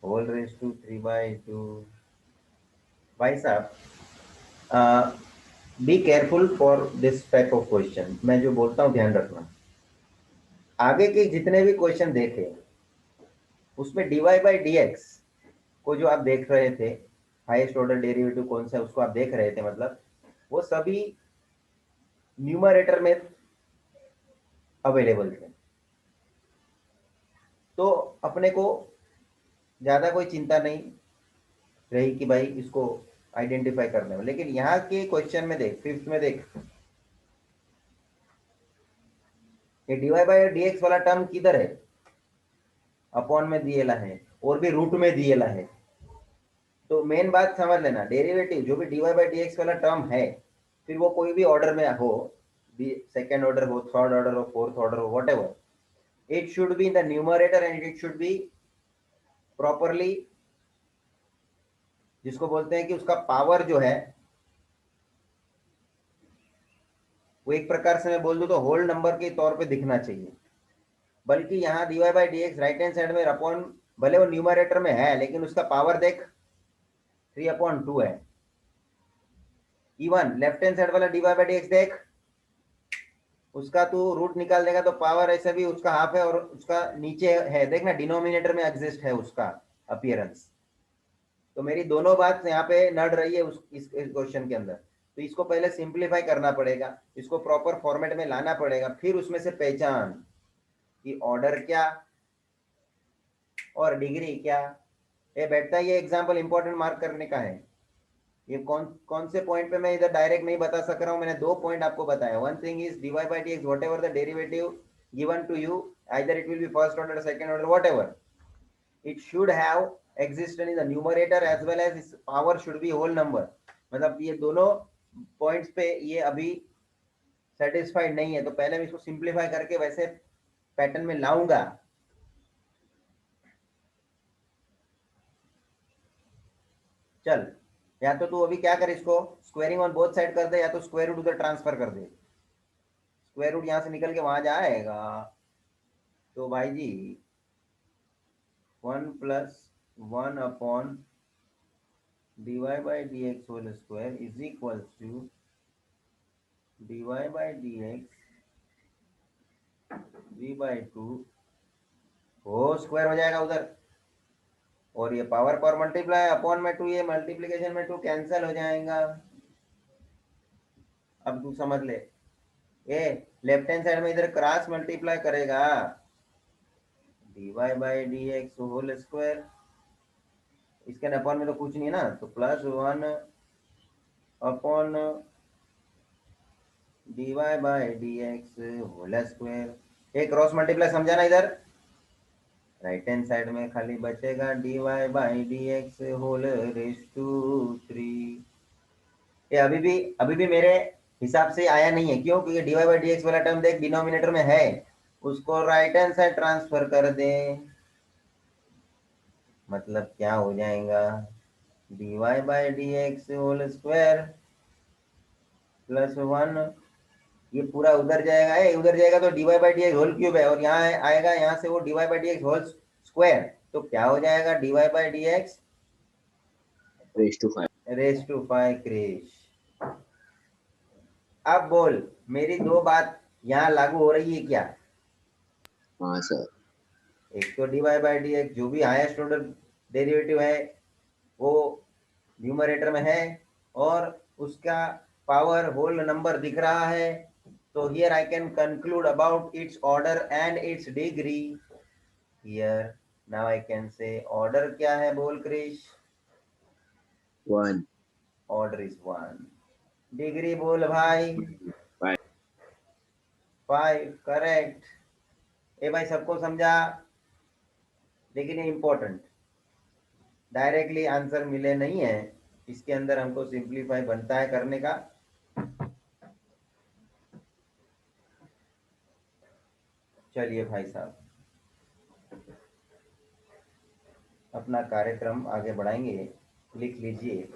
whole raise to 3/2। भाई साहब be careful for this type of question. मैं जो बोलता हूँ ध्यान रखना। आगे के जितने भी क्वेश्चन देखे उसमें dy बाई डी एक्स को जो आप देख रहे थे, हाईएस्ट ऑर्डर डेरिवेटिव कौन सा है उसको आप देख रहे थे, मतलब वो सभी न्यूमरेटर में अवेलेबल थे। तो अपने को ज्यादा कोई चिंता नहीं रही कि भाई इसको आइडेंटिफाई करने में। लेकिन यहाँ के क्वेश्चन में देख, फिफ्थ में देख, ये dy बाई डी एक्स वाला टर्म किधर है? अपॉन में दिएला है और भी रूट में दिएला है। तो मेन बात समझ लेना, डेरिवेटिव जो भी dy बाई डी एक्स वाला टर्म है, फिर वो कोई भी ऑर्डर में हो, सेकेंड ऑर्डर हो, थर्ड ऑर्डर हो, फोर्थ ऑर्डर हो, what ever, it should be in the numerator and it should be properly, जिसको बोलते हैं कि उसका पावर जो है वो एक प्रकार से मैं बोल दूं तो होल नंबर के तौर पे दिखना चाहिए। बल्कि यहाँ dy by d x right hand side में अपॉन, भले वो न्यूमरेटर में है लेकिन उसका पावर देख 3/2 है। इवन लेफ्ट हैंड साइड वाला dy बाई डी एक्स देख उसका तू रूट निकाल देगा तो पावर ऐसे भी उसका हाफ है और उसका नीचे है, देखना डिनोमिनेटर में एग्जिस्ट है उसका अपीयरेंस। तो मेरी दोनों बात यहाँ पे नड़ रही है इस क्वेश्चन के अंदर। तो इसको पहले सिंप्लीफाई करना पड़ेगा, इसको प्रॉपर फॉर्मेट में लाना पड़ेगा, फिर उसमें से पहचान कि ऑर्डर क्या और डिग्री क्या। ये बैठता है, ये एग्जाम्पल इंपॉर्टेंट मार्क करने का है। ये कौन कौन से पॉइंट पे मैं इधर डायरेक्ट नहीं बता सक रहा हूँ, मैंने 2 पॉइंट आपको बताया। One thing is dy by dx whatever the derivative given to you, either it will be first order second order whatever, it should have existed in the numerator as well as its power should be whole number। मतलब ये दोनों points पे ये अभी satisfied नहीं है, तो पहले मैं इसको सिंप्लीफाई करके वैसे पैटर्न में लाऊंगा। चल, या तो तू अभी क्या कर, इसको स्क्वेयरिंग ऑन बोथ साइड कर दे, या तो स्क्वायर रूट उधर ट्रांसफर कर दे। स्क्वायर रूट यहां से निकल के वहां जाएगा तो भाई जी 1 + 1 upon dy by dx whole square is equals to dy by dx v/2 हो स्क्वायर हो जाएगा उधर, और ये पावर पर मल्टीप्लाई अपॉन में 2, ये मल्टीप्लीकेशन में 2 कैंसिल हो जाएगा। अब तू समझ ले, ये लेफ्ट हैंड साइड में इधर क्रॉस मल्टीप्लाई करेगा dy by dx whole square, इसके अपॉन में तो कुछ नहीं है ना, तो +1 upon dy by dx whole square. ये क्रॉस मल्टीप्लाई समझा ना, इधर राइट हैंड साइड में खाली बचेगा dy by dx whole raise to 3। ये अभी भी मेरे हिसाब से आया नहीं है, क्यों? क्योंकि dy by dx वाला टर्म देख डिनोमिनेटर में है, उसको राइट हैंड साइड ट्रांसफर कर दे, मतलब क्या हो जाएगा dy by dx whole square +1, ये पूरा उधर जाएगा, उधर जाएगा तो dy by dx whole cube है, और यहाँ आएगा, यहाँ से वो dy by dx whole square, तो क्या हो जाएगा dy by dx raised to 5. Raise to 5 Krish. अब बोल, मेरी 2 बात यहाँ लागू हो रही है क्या? हाँ सर। एक तो dy by dx जो भी हाईएस्ट ऑर्डर डेरिवेटिव है वो न्यूमरेटर में है, और उसका पावर होल नंबर दिख रहा है, तो here I can conclude about it's order and it's degree. Here now I can say order क्या है, बोल क्रिश? 1. Order is 1। डिग्री बोल भाई? 5. 5, करेक्ट। ये भाई सबको समझा? लेकिन ये इंपॉर्टेंट, डायरेक्टली आंसर मिले नहीं है, इसके अंदर हमको सिंप्लीफाई बनता है करने का। चलिए भाई साहब, अपना कार्यक्रम आगे बढ़ाएंगे। लिख लीजिए,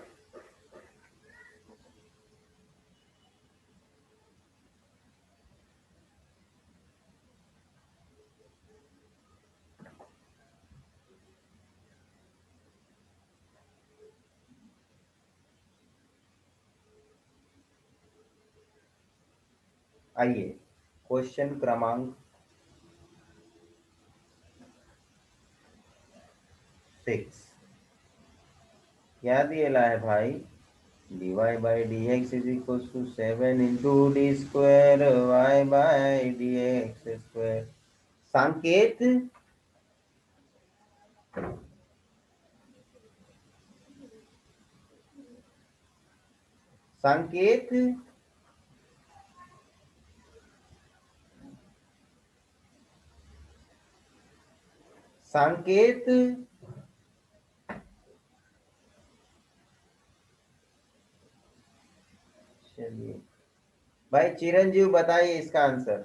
आइए क्वेश्चन क्रमांक 6 क्या दिएला है भाई? dy by dx is equals to 7 into d square y by dx square। संकेत संकेत संकेत चलिए भाई, चिरंजीव बताइए इसका आंसर।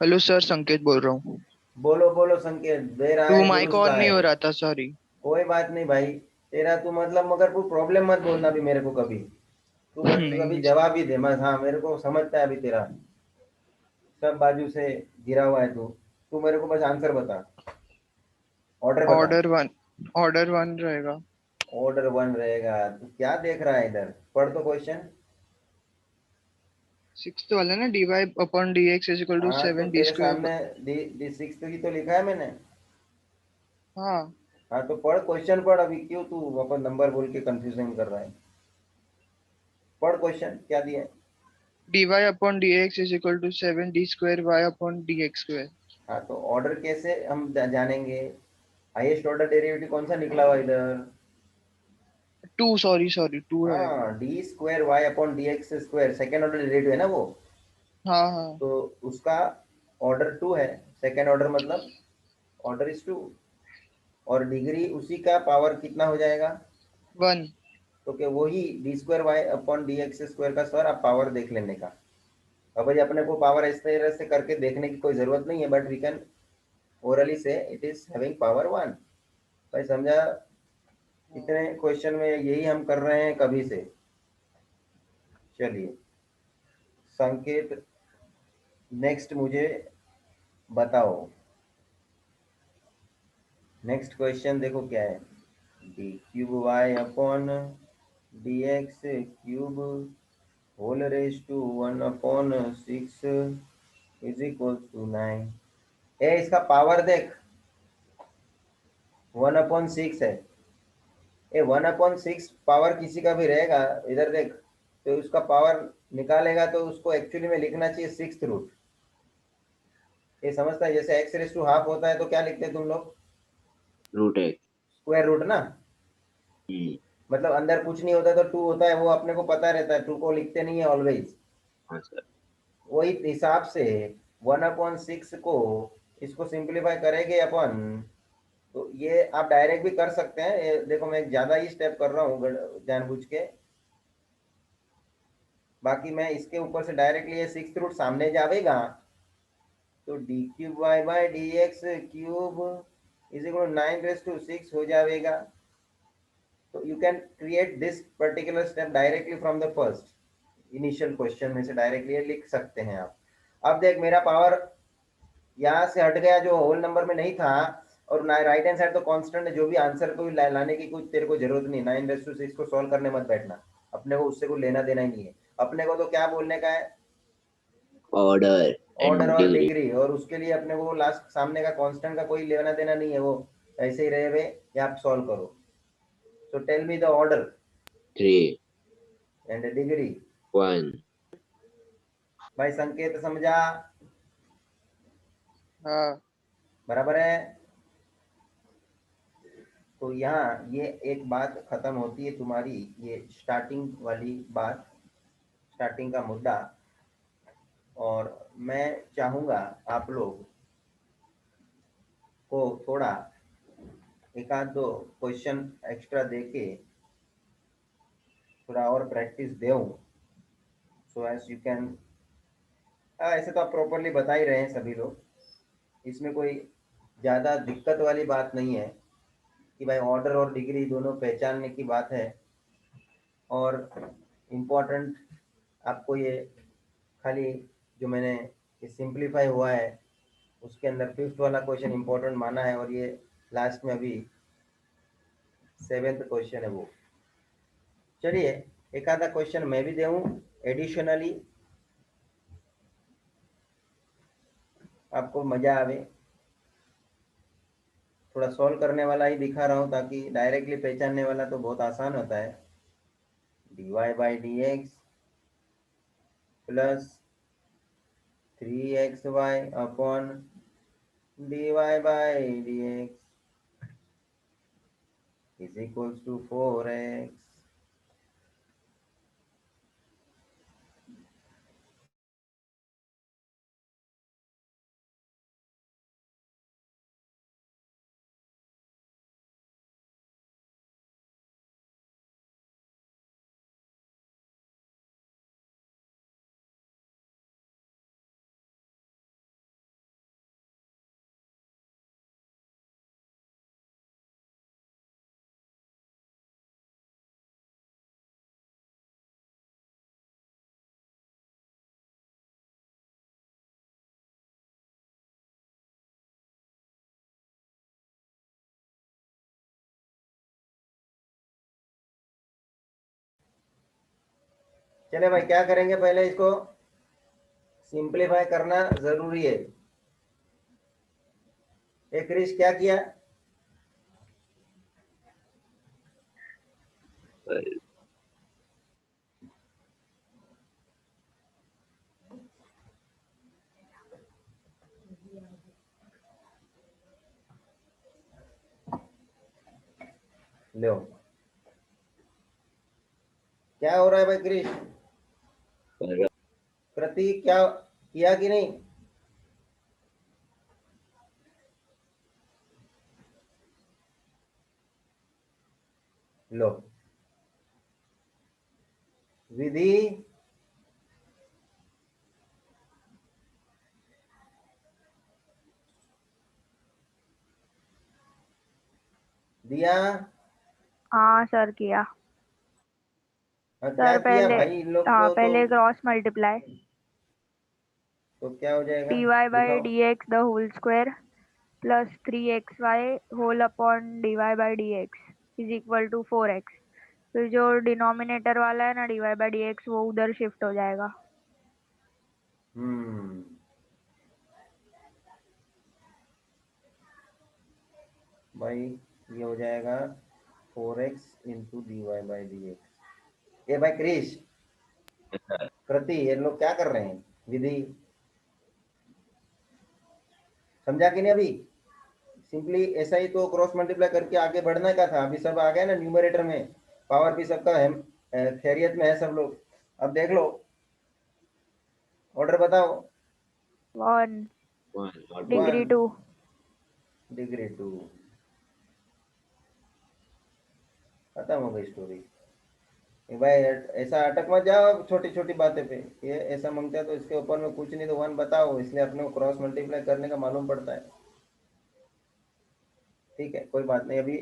हेलो सर, संकेत बोल रहा हूँ। बोलो बोलो संकेत, दे रहा तू है माइक दुरुस्त ऑन नहीं है। हो रहा था, सॉरी। कोई बात नहीं भाई, तेरा तू मतलब, मगर तू प्रॉब्लम मत बोलना भी मेरे को कभी, तू बस कभी नहीं जवाब ही दे मत। हाँ मेरे को समझता है अभी तेरा सब बाजू से गिरा हुआ है, तू मेरे को बस आंसर बता, ऑर्डर बता। ऑर्डर वन रहेगा। ऑर्डर 1 रहेगा? तू क्या देख रहा है इधर, पढ़ तो क्वेश्चन। सिक्स वाला ना, dy upon dx is equal to हाँ तो 7 d तेरे square. सामने डी सिक्स ही तो लिखा है मैंने। हाँ, हाँ तो पढ़, क्वेश्चन पढ़, अभी क्यों तू अपन नंबर बोल के कंफ्यूजन कर रहा है? पढ़ क्वेश्चन क्या दिया है। dy upon dx is equal to 7 d square y upon dx square. हाँ तो ऑर्डर कैसे हम जानेंगे? हाईएस्ट ऑर्डर डेरिवेटिव कौन सा निकला हुआ इधर? 2, सॉरी 2 है। हाँ, d square y upon d x square, second order derivative है ना वो। हाँ हाँ, तो उसका ऑर्डर टू है, सेकेंड ऑर्डर मतलब ऑर्डर इज टू, और डिग्री उसी का पावर कितना हो जाएगा? 1. तो क्या वही d square y upon d x square का सर आप पावर देख लेने का। अब भाई अपने को पावर इस तरह से करके देखने की कोई जरूरत नहीं है, बट वी कैन ओरली से इट इज हैविंग पावर 1। भाई समझा? इतने क्वेश्चन में यही हम कर रहे हैं कभी से। चलिए संकेत, नेक्स्ट मुझे बताओ। नेक्स्ट क्वेश्चन देखो क्या है। D cube y upon d x cube whole raise to 1/6 is equal to 9। ए इसका पावर देख, 1/6 है। ए 1/6 पावर किसी का भी रहेगा, इधर देख, तो उसका पावर निकालेगा तो उसको एक्चुअली में लिखना चाहिए सिक्स रूट। ये समझता है? जैसे एक्स रेज टू हाफ होता है तो क्या लिखते हैं तुम लोग? Root x. स्क्वायर रूट ना। हम्म. मतलब अंदर कुछ नहीं होता तो टू होता है, वो अपने को पता रहता है, टू को लिखते नहीं है ऑलवेज। हाँ सर. वही हिसाब से 1/6 को इसको सिंप्लीफाई करेंगे अपन, तो ये आप डायरेक्ट भी कर सकते हैं। ये देखो मैं ज्यादा ही स्टेप कर रहा हूँ जानबूझ के, बाकी मैं इसके ऊपर से डायरेक्टली ये सिक्स रूट सामने जाएगा तो d cube y by d x cube is equal 9⁶ हो जाएगा। तो you can create this particular step directly from the first initial question में से डायरेक्टली लिख सकते हैं आप। अब देख मेरा पावर यहाँ से हट गया जो होल नंबर में नहीं था, और राइट हैंड साइड तो कांस्टेंट है, जो भी आंसर को लाने की कुछ तेरे को जरूरत नहीं। 9⁶ को सॉल्व करने मत बैठना, अपने को उससे कोई लेना देना ही नहीं है। अपने को तो क्या बोलने का है? ऑर्डर ऑर्डर एंड और डिग्री. डिग्री, और उसके लिए अपने को लास्ट सामने का कांस्टेंट का कोई लेना देना नहीं है, वो ऐसे ही रहे हुए, या आप सॉल्व करो। So tell me the order 3, and degree. 1. भाई संकेत समझा? हाँ, बराबर है। तो यहाँ ये एक बात खत्म होती है तुम्हारी, ये स्टार्टिंग वाली बात, स्टार्टिंग का मुद्दा। और मैं चाहूंगा आप लोग को थोड़ा एक आध दो क्वेश्चन एक्स्ट्रा देके थोड़ा और प्रैक्टिस दें, सो एज यू कैन। ऐसे तो आप प्रॉपरली बता ही रहे हैं सभी लोग, इसमें कोई ज़्यादा दिक्कत वाली बात नहीं है कि भाई ऑर्डर और डिग्री दोनों पहचानने की बात है। और इम्पोर्टेंट आपको ये खाली जो मैंने ये सिंप्लीफाई हुआ है उसके अंदर फिफ्थ वाला क्वेश्चन इम्पोर्टेंट माना है, और ये लास्ट में अभी सेवेंथ क्वेश्चन है वो। चलिए एक आधा क्वेश्चन मैं भी दूँ एडिशनली, आपको मजा आवे। थोड़ा सॉल्व करने वाला ही दिखा रहा हूँ ताकि डायरेक्टली पहचानने वाला तो बहुत आसान होता है। D y by d x plus 3xy upon d y by d x is equals to 4x। चले भाई क्या करेंगे पहले इसको सिंप्लीफाई करना जरूरी है। एक क्रिश क्या किया? लो, क्या हो रहा है भाई क्रिश? कृति क्या किया कि नहीं? लो, विधि दिया। हाँ सर किया। हाँ, क्या सर किया पहले, भाई इन लोग हाँ को? पहले क्रॉस मल्टीप्लाई तो क्या हो जाएगा? dy by दिखाओ। dx the whole square plus 3xy whole upon dy by dx is equal to 4x। फिर जो डिनोमिनेटर वाला है ना dy by dx वो उधर शिफ्ट हो जाएगा। हम्म, भाई ये हो जाएगा 4x into d y by d x. ये भाई क्रिश, कृति, ये लोग क्या कर रहे हैं? विधि समझा कि नहीं? अभी सिंपली ऐसा ही तो क्रॉस मल्टीप्लाई करके आगे बढ़ना का था। अभी सब आ गया ना न्यूमरेटर में, पावर भी सबका है, खैरियत में है सब लोग। अब देख लो, ऑर्डर बताओ। 1 डिग्री 1 2 डिग्री 2, खत्म हो गई स्टोरी। भाई ऐसा अटक मत जाओ छोटी छोटी बातें पे। ये ऐसा मांगता है तो इसके ऊपर में कुछ नहीं तो 1 बताओ, इसलिए अपने को क्रॉस मल्टीप्लाई करने का मालूम पड़ता है। ठीक है, कोई बात नहीं। अभी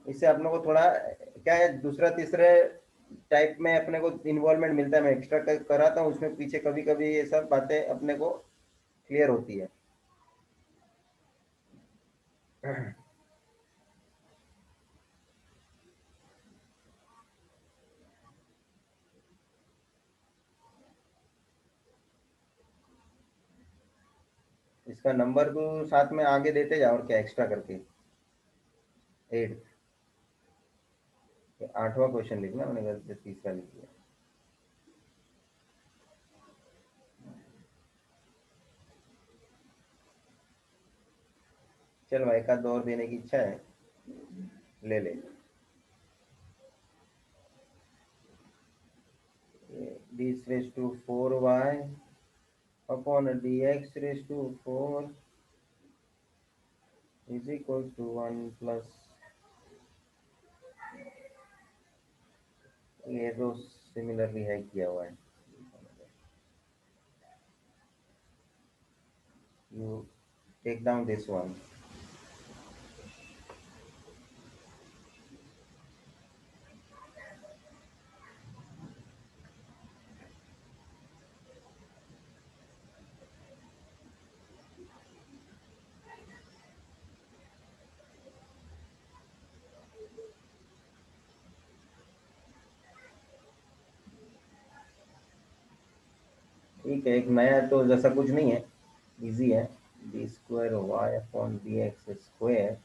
इससे अपने को थोड़ा क्या है, दूसरा तीसरे टाइप में अपने को इन्वॉल्वमेंट मिलता है। मैं एक्स्ट्रा कराता हूँ उसमें, पीछे कभी कभी ये सब बातें अपने को क्लियर होती है। इसका नंबर तो साथ में आगे देते जाओ, और क्या एक्स्ट्रा करके। 8, 8वां क्वेश्चन लिखना, मैंने गलती से तीसरा लिख दिया। चल भाई, एक आध दो और देने की इच्छा है, ले ले। this raised to 4y upon dx raised to 4 is equals to 1 plus, ये तो सिमिलरली है किया हुआ है। You take down this one. ठीक है, एक नया तो जैसा कुछ नहीं है, इजी है। D square y upon d x square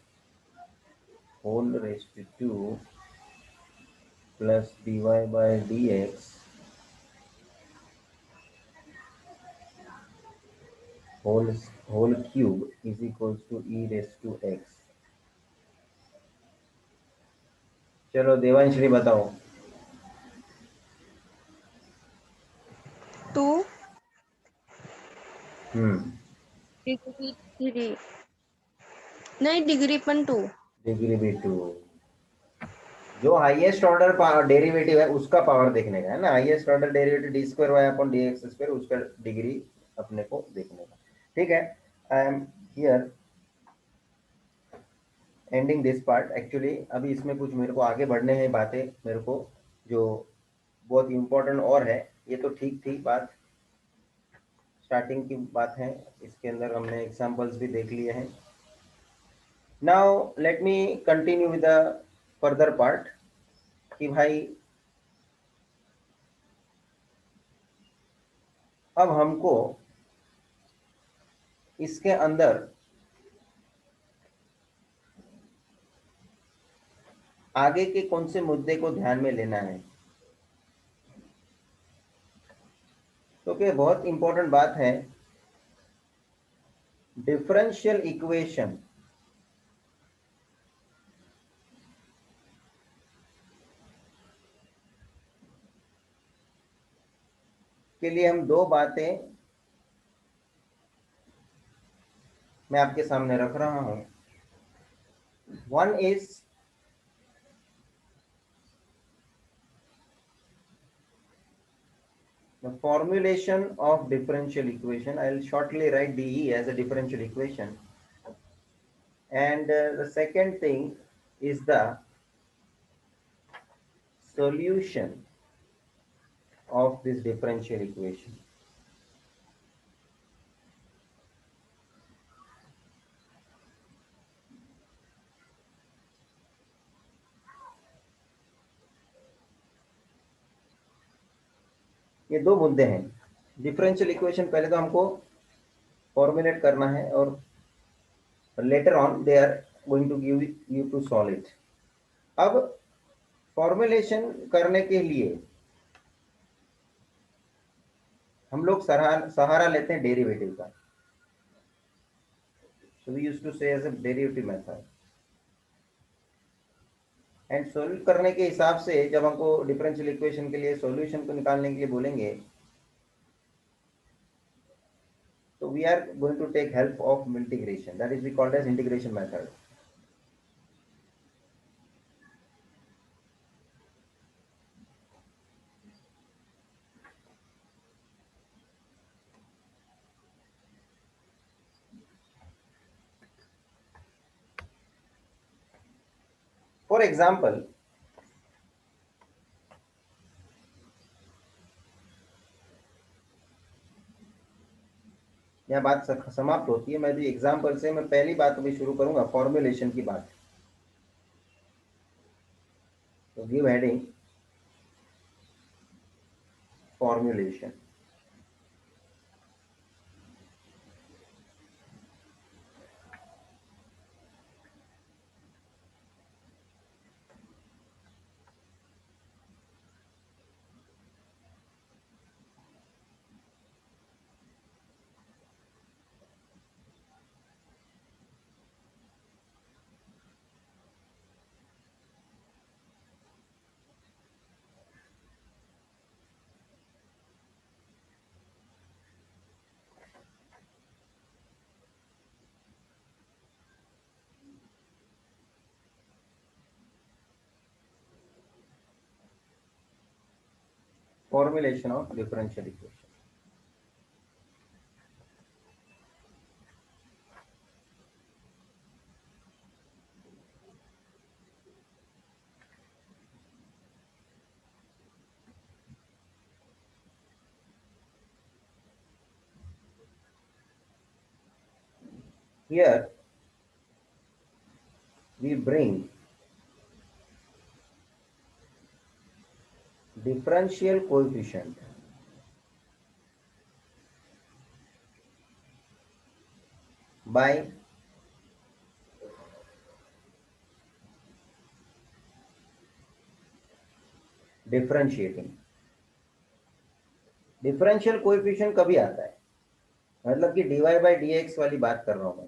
whole raised to plus d y by d x whole cube is equals to e raised to x. चलो देवांश्री बताओ। 2 डिग्री 3 नहीं, डिग्री पण 2। डिग्री भी 2। जो हाईएस्ट ऑर्डर डेरिवेटिव है उसका power देखने का है ना। Highest order derivative d square y upon d x square, उसका डिग्री अपने को देखने का। ठीक है, I am here ending this part. Actually अभी इसमें कुछ मेरे को आगे बढ़ने हैं बातें, मेरे को जो बहुत इम्पोर्टेंट और है। ये तो ठीक थी बात, स्टार्टिंग की बात है, इसके अंदर हमने एग्जांपल्स भी देख लिए हैं। Now let me continue with the further part कि भाई अब हमको इसके अंदर आगे के कौन से मुद्दे को ध्यान में लेना है, क्योंकि बहुत इंपॉर्टेंट बात है। डिफरेंशियल इक्वेशन के लिए हम दो बातें मैं आपके सामने रख रहा हूं। One is the formulation of differential equation. I will shortly write DE as a differential equation. And the second thing is the solution of this differential equation. ये दो मुद्दे हैं। डिफरेंशियल इक्वेशन पहले तो हमको फॉर्मुलेट करना है और later on they are going to give you to solve it. अब फॉर्मुलेशन करने के लिए हम लोग सहारा लेते हैं डेरिवेटिव का। So we used to say as a derivative method. And solve करने के हिसाब से जब हमको डिफरेंशियल इक्वेशन के लिए सॉल्यूशन को निकालने के लिए बोलेंगे तो we are going to take help of integration, that is we called as integration method. For example, यह बात समाप्त होती है। मैं भी एग्जाम्पल से मैं पहली बात अभी शुरू करूंगा, फॉर्मुलेशन की बात। तो give heading formulation. Formulation of differential equation. Here we bring differential coefficient by differentiating. Differential coefficient कभी आता है, मतलब कि dy by dx वाली बात कर रहा हूं मैं।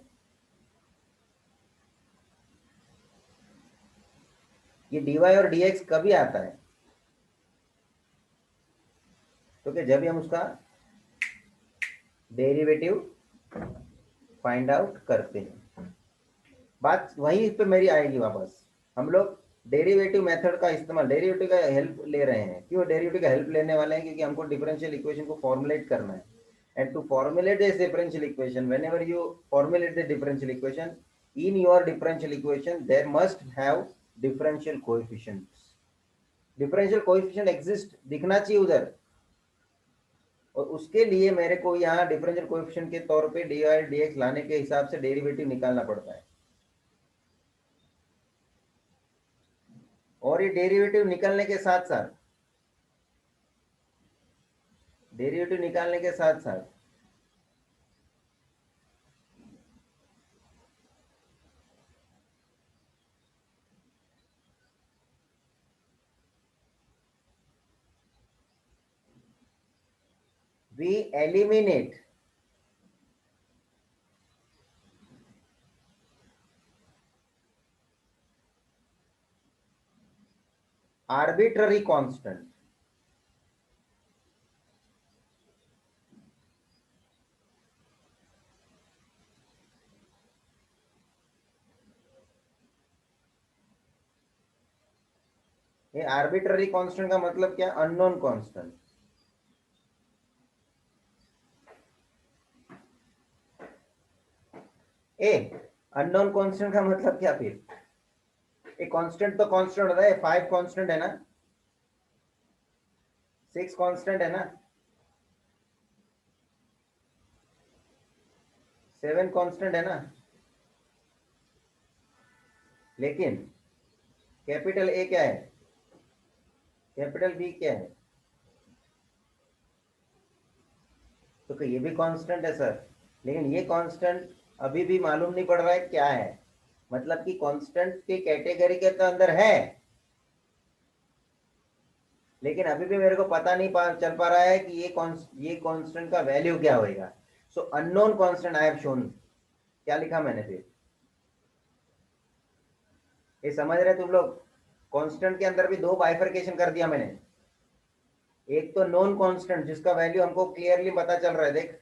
ये dy और dx कभी आता है, क्योंकि जब भी हम उसका डेरिवेटिव फाइंड आउट करते हैं। बात वहीं पे मेरी आएगी वापस। हम लोग डेरिवेटिव मेथड का इस्तेमाल, डेरिवेटिव का हेल्प ले रहे हैं। क्यों डेरिवेटिव का हेल्प लेने वाले हैं? क्योंकि हमको डिफरेंशियल इक्वेशन को फॉर्मुलेट करना है। And to formulate this differential equation, whenever you formulate the differential equation, in your differential equation there must have differential coefficients. Differential coefficient exist, दिखना चाहिए उधर। और उसके लिए मेरे को यहाँ डिफरेंशियल कोएफिशिएंट के तौर पे dy dx लाने के हिसाब से डेरिवेटिव निकालना पड़ता है। और ये डेरिवेटिव निकलने के साथ साथ डेरिवेटिव निकालने के साथ साथ we eliminate arbitrary constant. ये आर्बिट्ररी कांस्टेंट का मतलब क्या? Unknown constant. A unknown constant का मतलब क्या? फिर एक कांस्टेंट तो कांस्टेंट होता है। 5 कांस्टेंट है ना, 6 कांस्टेंट है ना, 7 कांस्टेंट है ना, लेकिन कैपिटल ए क्या है, कैपिटल बी क्या है? तो ये भी कांस्टेंट है सर, लेकिन ये कांस्टेंट अभी भी मालूम नहीं पड़ रहा है क्या है। मतलब कि कांस्टेंट की कैटेगरी के तो अंदर है, लेकिन अभी भी मेरे को पता नहीं चल पा रहा है कि ये कांस्टेंट का वैल्यू क्या होगा। So unknown constant I have shown. क्या लिखा मैंने फिर? ये समझ रहे तुम लोग? कांस्टेंट के अंदर भी 2 बाइफरकेशन कर दिया मैंने। एक तो नॉन कांस्टेंट जिसका वैल्यू हमको क्लियरली पता चल रहा है, देख,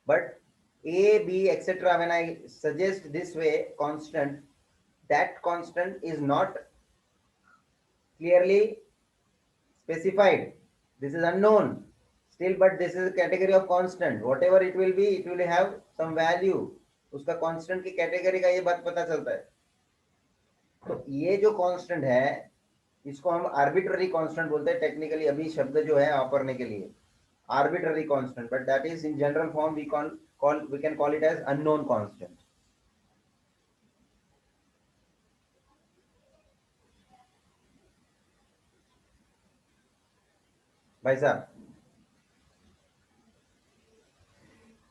but A, B, etc. when I suggest this way constant, that constant is not clearly specified. This is unknown still, but this is a category of constant. Whatever it will be, it will have some value. उसका constant की category का ये बात पता चलता है। तो ये जो constant है इसको हम arbitrary constant बोलते हैं टेक्निकली, अभी शब्द जो है वापरने के लिए arbitrary constant, but that is in general form we can call it as unknown constant. भाई साहब,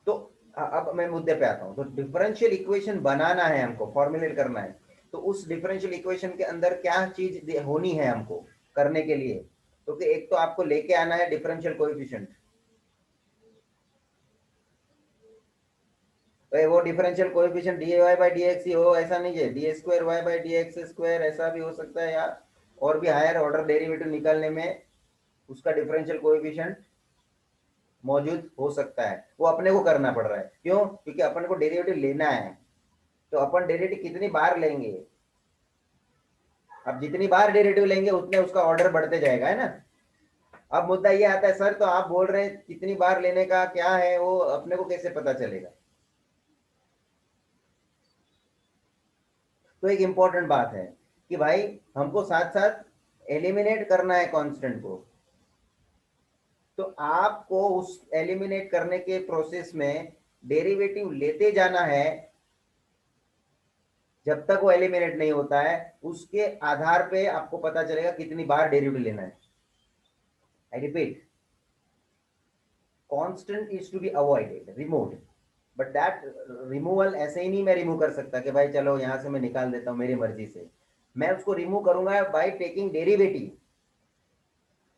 तो अब मैं मुद्दे पे आता हूं। तो डिफरेंशियल इक्वेशन बनाना है हमको, फॉर्मुलेट करना है, तो उस डिफरेंशियल इक्वेशन के अंदर क्या चीज होनी है हमको करने के लिए? तो एक तो आपको लेके आना है डिफरेंशियल कोएफिशिएंट। तो वो differential coefficient dy by dx ही हो ऐसा नहीं है, d square y by dx square ऐसा भी हो सकता है, या और भी हायर ऑर्डर डेरिवेटिव निकालने में उसका डिफरेंशियल कोएफिशिएंट मौजूद हो सकता है। वो अपने को करना पड़ रहा है। क्यों? क्योंकि अपन को डेरिवेटिव लेना है। तो अपन डेरिवेटिव कितनी बार लेंगे? अब जितनी बार डेरिवेटिव लेंगे उतने उसका ऑर्डर बढ़ते जाएगा, है ना। अब मुद्दा ये आता है, सर तो आप बोल रहे हैं कितनी बार लेने का क्या है, वो अपने को कैसे पता चलेगा? तो एक इंपॉर्टेंट बात है कि भाई हमको साथ साथ एलिमिनेट करना है कांस्टेंट को। तो आपको उस एलिमिनेट करने के प्रोसेस में डेरिवेटिव लेते जाना है जब तक वो एलिमिनेट नहीं होता है। उसके आधार पे आपको पता चलेगा कितनी बार डेरिवेटिव लेना है। I repeat, constant is to be avoided, removed, but that removal ऐसे ही नहीं मैं रिमूव कर सकता कि भाई चलो यहां से मैं निकाल देता हूं मेरी मर्जी से। मैं उसको रिमूव करूंगा बाय टेकिंग डेरिवेटिव।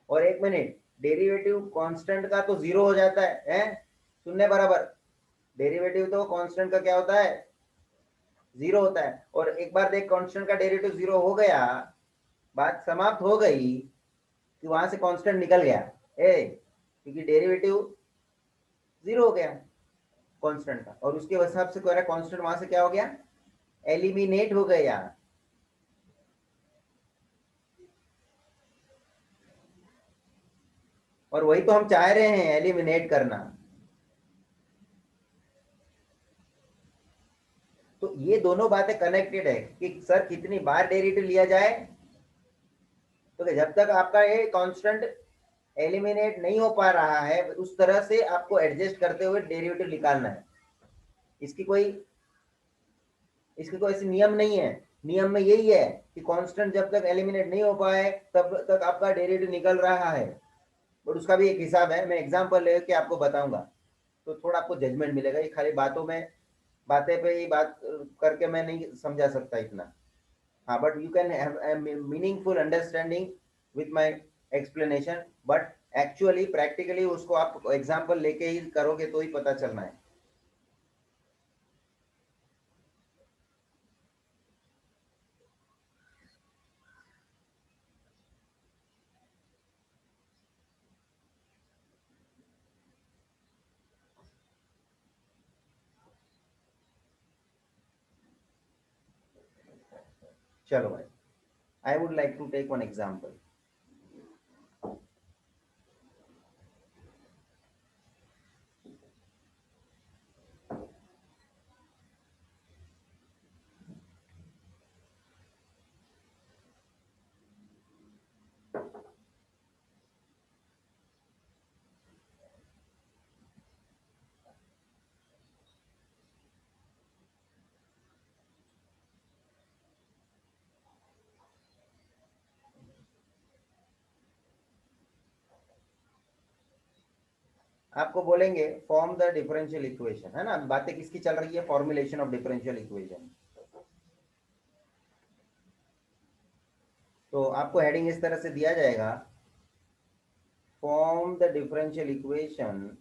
और एक मिनट, डेरिवेटिव कांस्टेंट का तो 0 हो जाता है शून्य बराबर। डेरिवेटिव तो कांस्टेंट का क्या होता है? 0 होता है। और एक बार देख कांस्टेंट का डेरिवेटिव 0 हो गया, बात समाप्त हो गई कि वहां से कांस्टेंट निकल गया, क्योंकि डेरिवेटिव 0 हो गया कांस्टेंट का। और उसके हिसाब से कांस्टेंट वहां से क्या हो गया? एलिमिनेट हो गया। और वही तो हम चाह रहे हैं, एलिमिनेट करना। तो ये दोनों बातें कनेक्टेड है कि सर कितनी बार डेरिवेटिव लिया जाए। तो जब तक आपका ये कांस्टेंट एलिमिनेट नहीं हो पा रहा है उस तरह से आपको एडजस्ट करते हुए डेरिवेटिव निकालना है। इसकी कोई ऐसी नियम नहीं है नियम में यही है कि कांस्टेंट जब तक एलिमिनेट नहीं हो पाए तब तक आपका डेरिवेटिव निकल रहा है, बट उसका भी एक हिसाब है, मैं एग्जांपल लेके आपको बताऊंगा तो थोड़ा आपको जजमेंट मिलेगा। ये खाली बातें पे ही बात करके मैं नहीं समझा सकता इतना। हाँ, but you can have meaningful understanding with my explanation, but actually practically उसको आप एग्जांपल लेके ही करोगे तो ही पता चलना है। चलो भाई, I would like to take one example. आपको बोलेंगे फॉर्म द डिफरेंशियल इक्वेशन, है ना, बातें किसकी चल रही है, फॉर्मुलेशन ऑफ डिफरेंशियल इक्वेशन। तो आपको हेडिंग इस तरह से दिया जाएगा, form the differential equation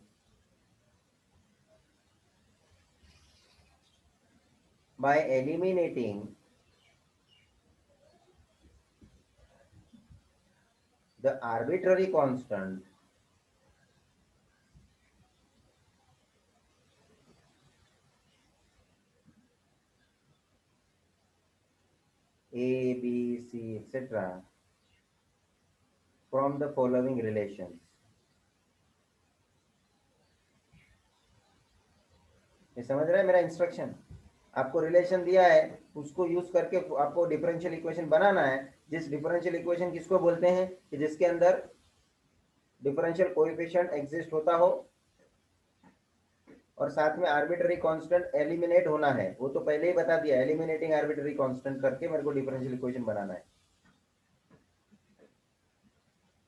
by eliminating the arbitrary constant A, B, C, etc. from the following relations. ये समझ रहे हैं मेरा इंस्ट्रक्शन? आपको रिलेशन दिया है, उसको यूज करके आपको डिफरेंशियल इक्वेशन बनाना है। जिस डिफरेंशियल इक्वेशन किसको बोलते हैं कि जिसके अंदर डिफरेंशियल कोएफिशिएंट एग्जिस्ट होता हो और साथ में आर्बिट्ररी कांस्टेंट एलिमिनेट होना है। वो तो पहले ही बता दिया, एलिमिनेटिंग आर्बिट्ररी कांस्टेंट करके मेरे को डिफरेंशियल इक्वेशन बनाना है।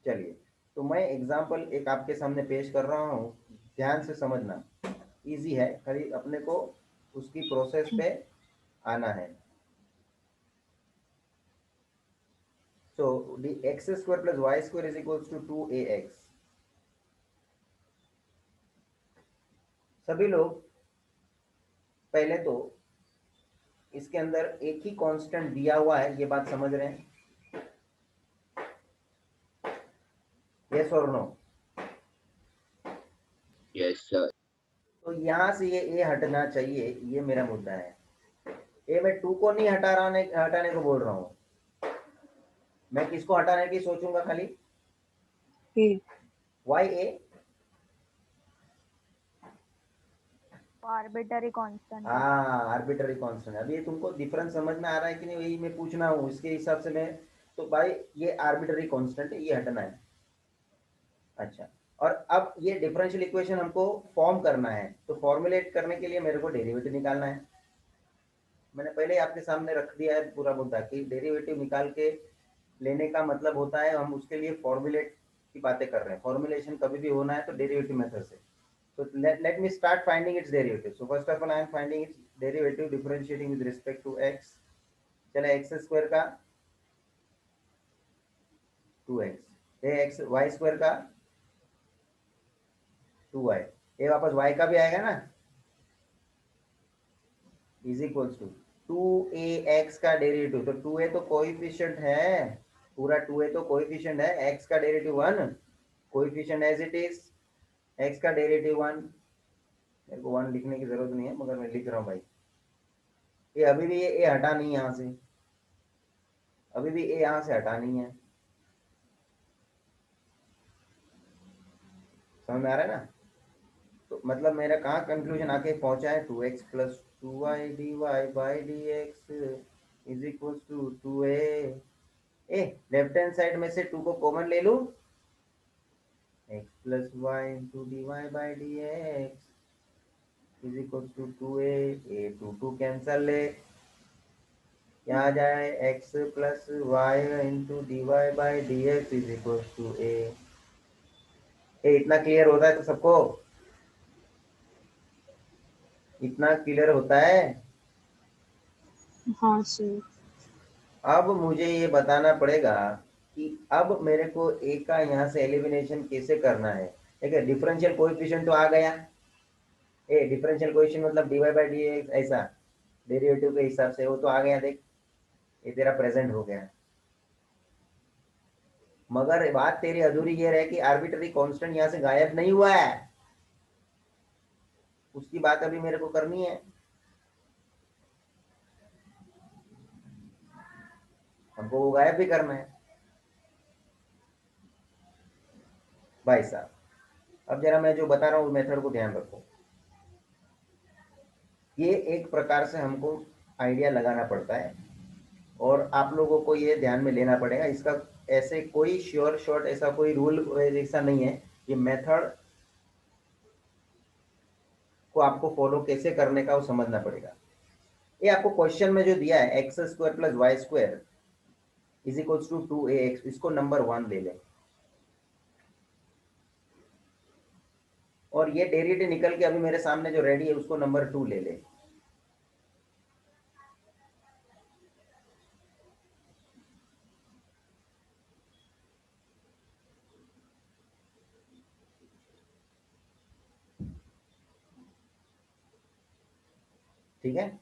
चलिए, तो मैं एग्जांपल एक आपके सामने पेश कर रहा हूँ, ध्यान से समझना, इजी है, खाली अपने को उसकी प्रोसेस पे आना है। So x square plus y square is equals to 2ax। सभी लोग पहले तो इसके अंदर एक ही कांस्टेंट दिया हुआ है, ये बात समझ रहे हैं? यस और नो? Yes, sir. तो यहां से ये a हटना चाहिए, ये मेरा मुद्दा है। ए मैं 2 को नहीं हटाने को बोल रहा हूँ, मैं किसको हटाने की सोचूंगा? खाली वाई ए, आर्बिट्ररी कांस्टेंट। हाँ आर्बिट्ररी कांस्टेंट। अभी ये तुमको डिफरेंस समझ में आ रहा है कि नहीं, वही मैं पूछना हूँ, इसके हिसाब से मैं, तो भाई ये आर्बिट्ररी कांस्टेंट है, ये हटना है। अच्छा, और अब ये डिफरेंशियल इक्वेशन हमको फॉर्म करना है, तो फॉर्मुलेट करने के लिए मेरे को डेरिवेटिव निकालना है। मैंने पहले ही आपके सामने रख दिया है पूरा मुद्दा कि डेरिवेटिव निकाल के लेने का मतलब होता है हम उसके लिए फॉर्मुलेट की बातें कर रहे हैं। फॉर्मुलेशन कभी भी होना है तो डेरिवेटिव मेथड से। So let me start finding its derivative. So first of all, I am finding its derivative differentiating with respect to x. चले x स्क्वायर का 2x, ये x y स्क्वायर का 2y, ये वापस y का भी आएगा ना, इज इक्वल्स टू 2ax का डेरिवेटिव। तो 2a तो कोएफिशिएंट है, पूरा 2a तो कोएफिशिएंट है, x का derivative 1, coefficient as it is, x का डेरिवेटिव 1। मेरे को 1 लिखने की जरूरत नहीं है मगर मैं लिख रहा हूँ भाई। ये अभी भी ये हटा नहीं है यहाँ से, अभी भी ये यहाँ से हटा नहीं है, समझ में आ रहा है ना? तो मतलब मेरा कहाँ कंक्लूजन आके पहुंचा है, 2x plus 2y dy by dx is equal to 2a। ए लेफ्ट हैंड साइड में से 2 को कॉमन ले लूं, x plus y into dy by dx is equal to 2a, ए 2 2 कैंसल ले, यहाँ आ जाए x plus y into d y by d x is equal to a. इतना क्लियर होता है तो सबको इतना क्लियर होता है। हाँ सर। अब मुझे ये बताना पड़ेगा कि अब मेरे को ए का यहाँ से एलिमिनेशन कैसे करना है। ठीक है, डिफरेंशियल कोएफिशिएंट तो आ गया। डिफरेंशियल कोएफिशिएंट मतलब d y by d x, ऐसा डेरिवेटिव के हिसाब से वो तो आ गया। देख, ये तेरा प्रेजेंट हो गया। मगर बात तेरी अधूरी ये रहे कि आर्बिट्ररी कांस्टेंट यहाँ से गायब नहीं हुआ है, उसकी बात अभी मेरे को करनी है। हमको वो गायब भी करना है भाई साहब। अब जरा मैं जो बता रहा हूँ मेथड को ध्यान रखो। ये एक प्रकार से हमको आइडिया लगाना पड़ता है और आप लोगों को ये ध्यान में लेना पड़ेगा। इसका ऐसे कोई श्योर शॉर्ट ऐसा कोई रूल ऐसा नहीं है। ये मेथड को आपको फॉलो कैसे करने का वो समझना पड़ेगा। ये आपको क्वेश्चन में जो दिया है x square plus y square is equals to 2ax, इसको नंबर 1 ले लें और ये डेरिवेटिव निकल के अभी मेरे सामने जो रेडी है उसको नंबर 2 ले लें। ठीक है,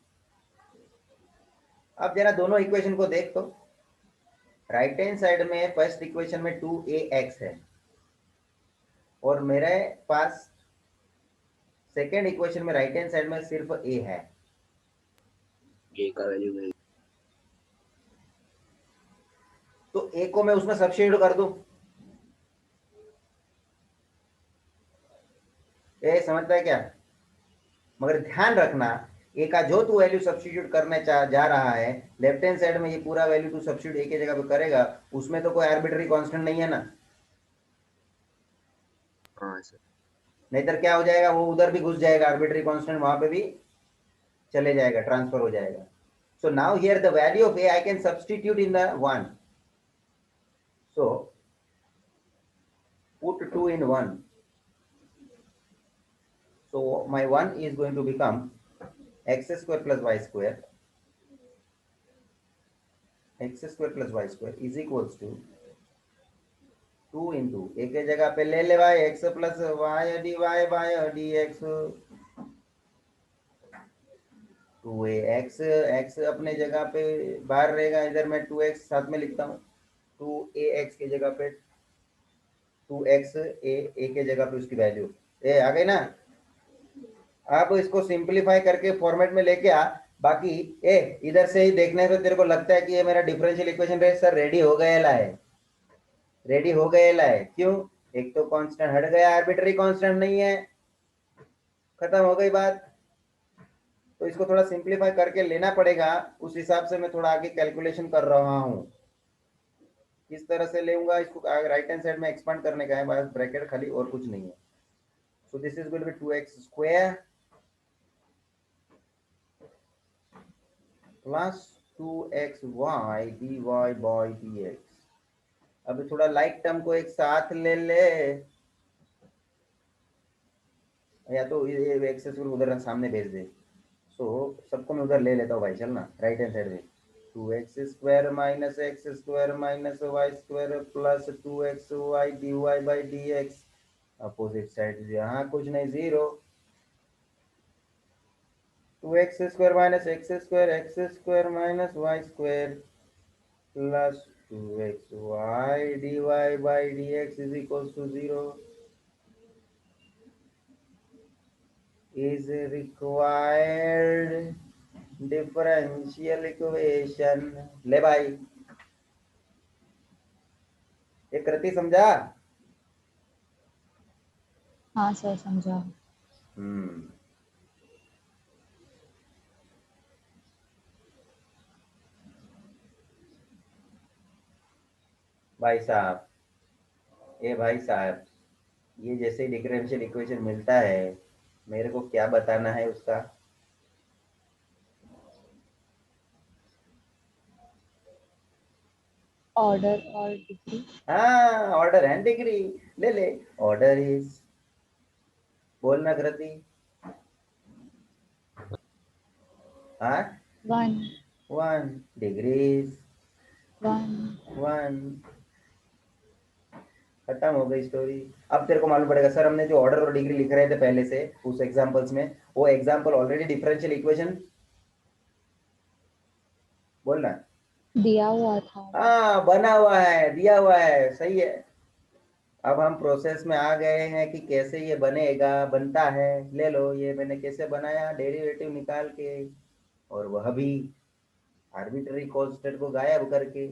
अब जरा दोनों इक्वेशन को देख। तो राइट हैंड साइड में फर्स्ट इक्वेशन में 2ax है और मेरे पास सेकेंड इक्वेशन में राइट हैंड साइड में सिर्फ a है। ए का वैल्यू मिल तो a को मैं उसमें सब्स्टिट्यूट कर दूं। ये समझता है क्या? मगर ध्यान रखना, ए का जो तू वैल्यू सब्स्टिट्यूट करने जा रहा है लेफ्ट हैंड साइड में, ये पूरा वैल्यू तू सब्स्टिट्यूट ए की जगह पे करेगा, उसमें तो कोई आर्बिट्ररी कांस्टेंट नहीं है ना। हाँ सर। नाहीतर क्या हो जाएगा, वो उधर भी घुस जाएगा, आर्बिट्ररी कांस्टेंट वहां पे भी चले जाएगा, ट्रांसफर हो जाएगा। So now here the value of A I can substitute in the 1। So put 2 in 1. So my 1 is going to become x square plus y square. X square plus y square is equals to 2 into एक जगह पे ले ले भाई x plus y dy by dx 2ax, x अपने जगह पे बाहर रहेगा, इधर मैं 2x साथ में लिखता हूँ। 2ax के जगह पे 2x a के जगह पे उसकी वैल्यू ए आ गई ना। आप इसको सिंपलीफाई करके फॉर्मेट में लेके आ। बाकी इधर से ही देखने से तेरे को लगता है कि ये मेरा डिफरेंशियल इक्वेशन सर रेडी हो गया है, रेडी हो गया है। क्यों? एक तो कांस्टेंट हट गया, आर्बिट्ररी कांस्टेंट नहीं है, खत्म हो गई बात। तो इसको थोड़ा सिंपलीफाई करके लेना पड़ेगा, उस हिसाब से मैं थोड़ा आगे कैलकुलेशन कर रहा हूँ। किस तरह से लेऊंगा इसको, राइट हैंड साइड में एक्सपांड करने का है बस, ब्रैकेट खाली, और कुछ नहीं है। So this is going to be 2x square plus 2xy dy by dx। अब थोड़ा लाइक टर्म को एक साथ ले ले, या तो ये एक्सेस उधर सामने भेज दे। सो सबको मैं उधर ले लेता हूँ भाई, चल ना, राइट हैंड साइड में 2x square minus x square minus y square plus 2xy dy by dx। Opposite side यहाँ कुछ नहीं, 0। 2x square minus x square minus y square plus 2xy dy by dx is equals to 0 is required differential equation. ले भाई, एक कृति समझा? हाँ sir समझा। भाई साहब, भाई साहब, ये जैसे डिफरेंशियल इक्वेशन मिलता है, मेरे को क्या बताना है उसका? ऑर्डर और डिग्री। हाँ, ऑर्डर एंड डिग्री ले ले। ऑर्डर इज, बोलना कृति। हाँ, 1 1, डिग्री इज 1 1। खत्म हो गई स्टोरी। अब तेरे को मालूम पड़ेगा सर हमने जो ऑर्डर और डिग्री लिख रहे थे पहले से उस एग्जांपल्स में, वो एग्जांपल ऑलरेडी डिफरेंशियल इक्वेशन, बोलना। दिया हुआ था। हाँ, बना हुआ है, दिया हुआ है, सही है। अब हम प्रोसेस में आ गए हैं कि कैसे ये बनेगा, बनता है। ले लो, ये मैंने कैसे बनाया, डेरिवेटिव निकाल के, और वह भी आर्बिट्ररी कांस्टेंट को गायब करके।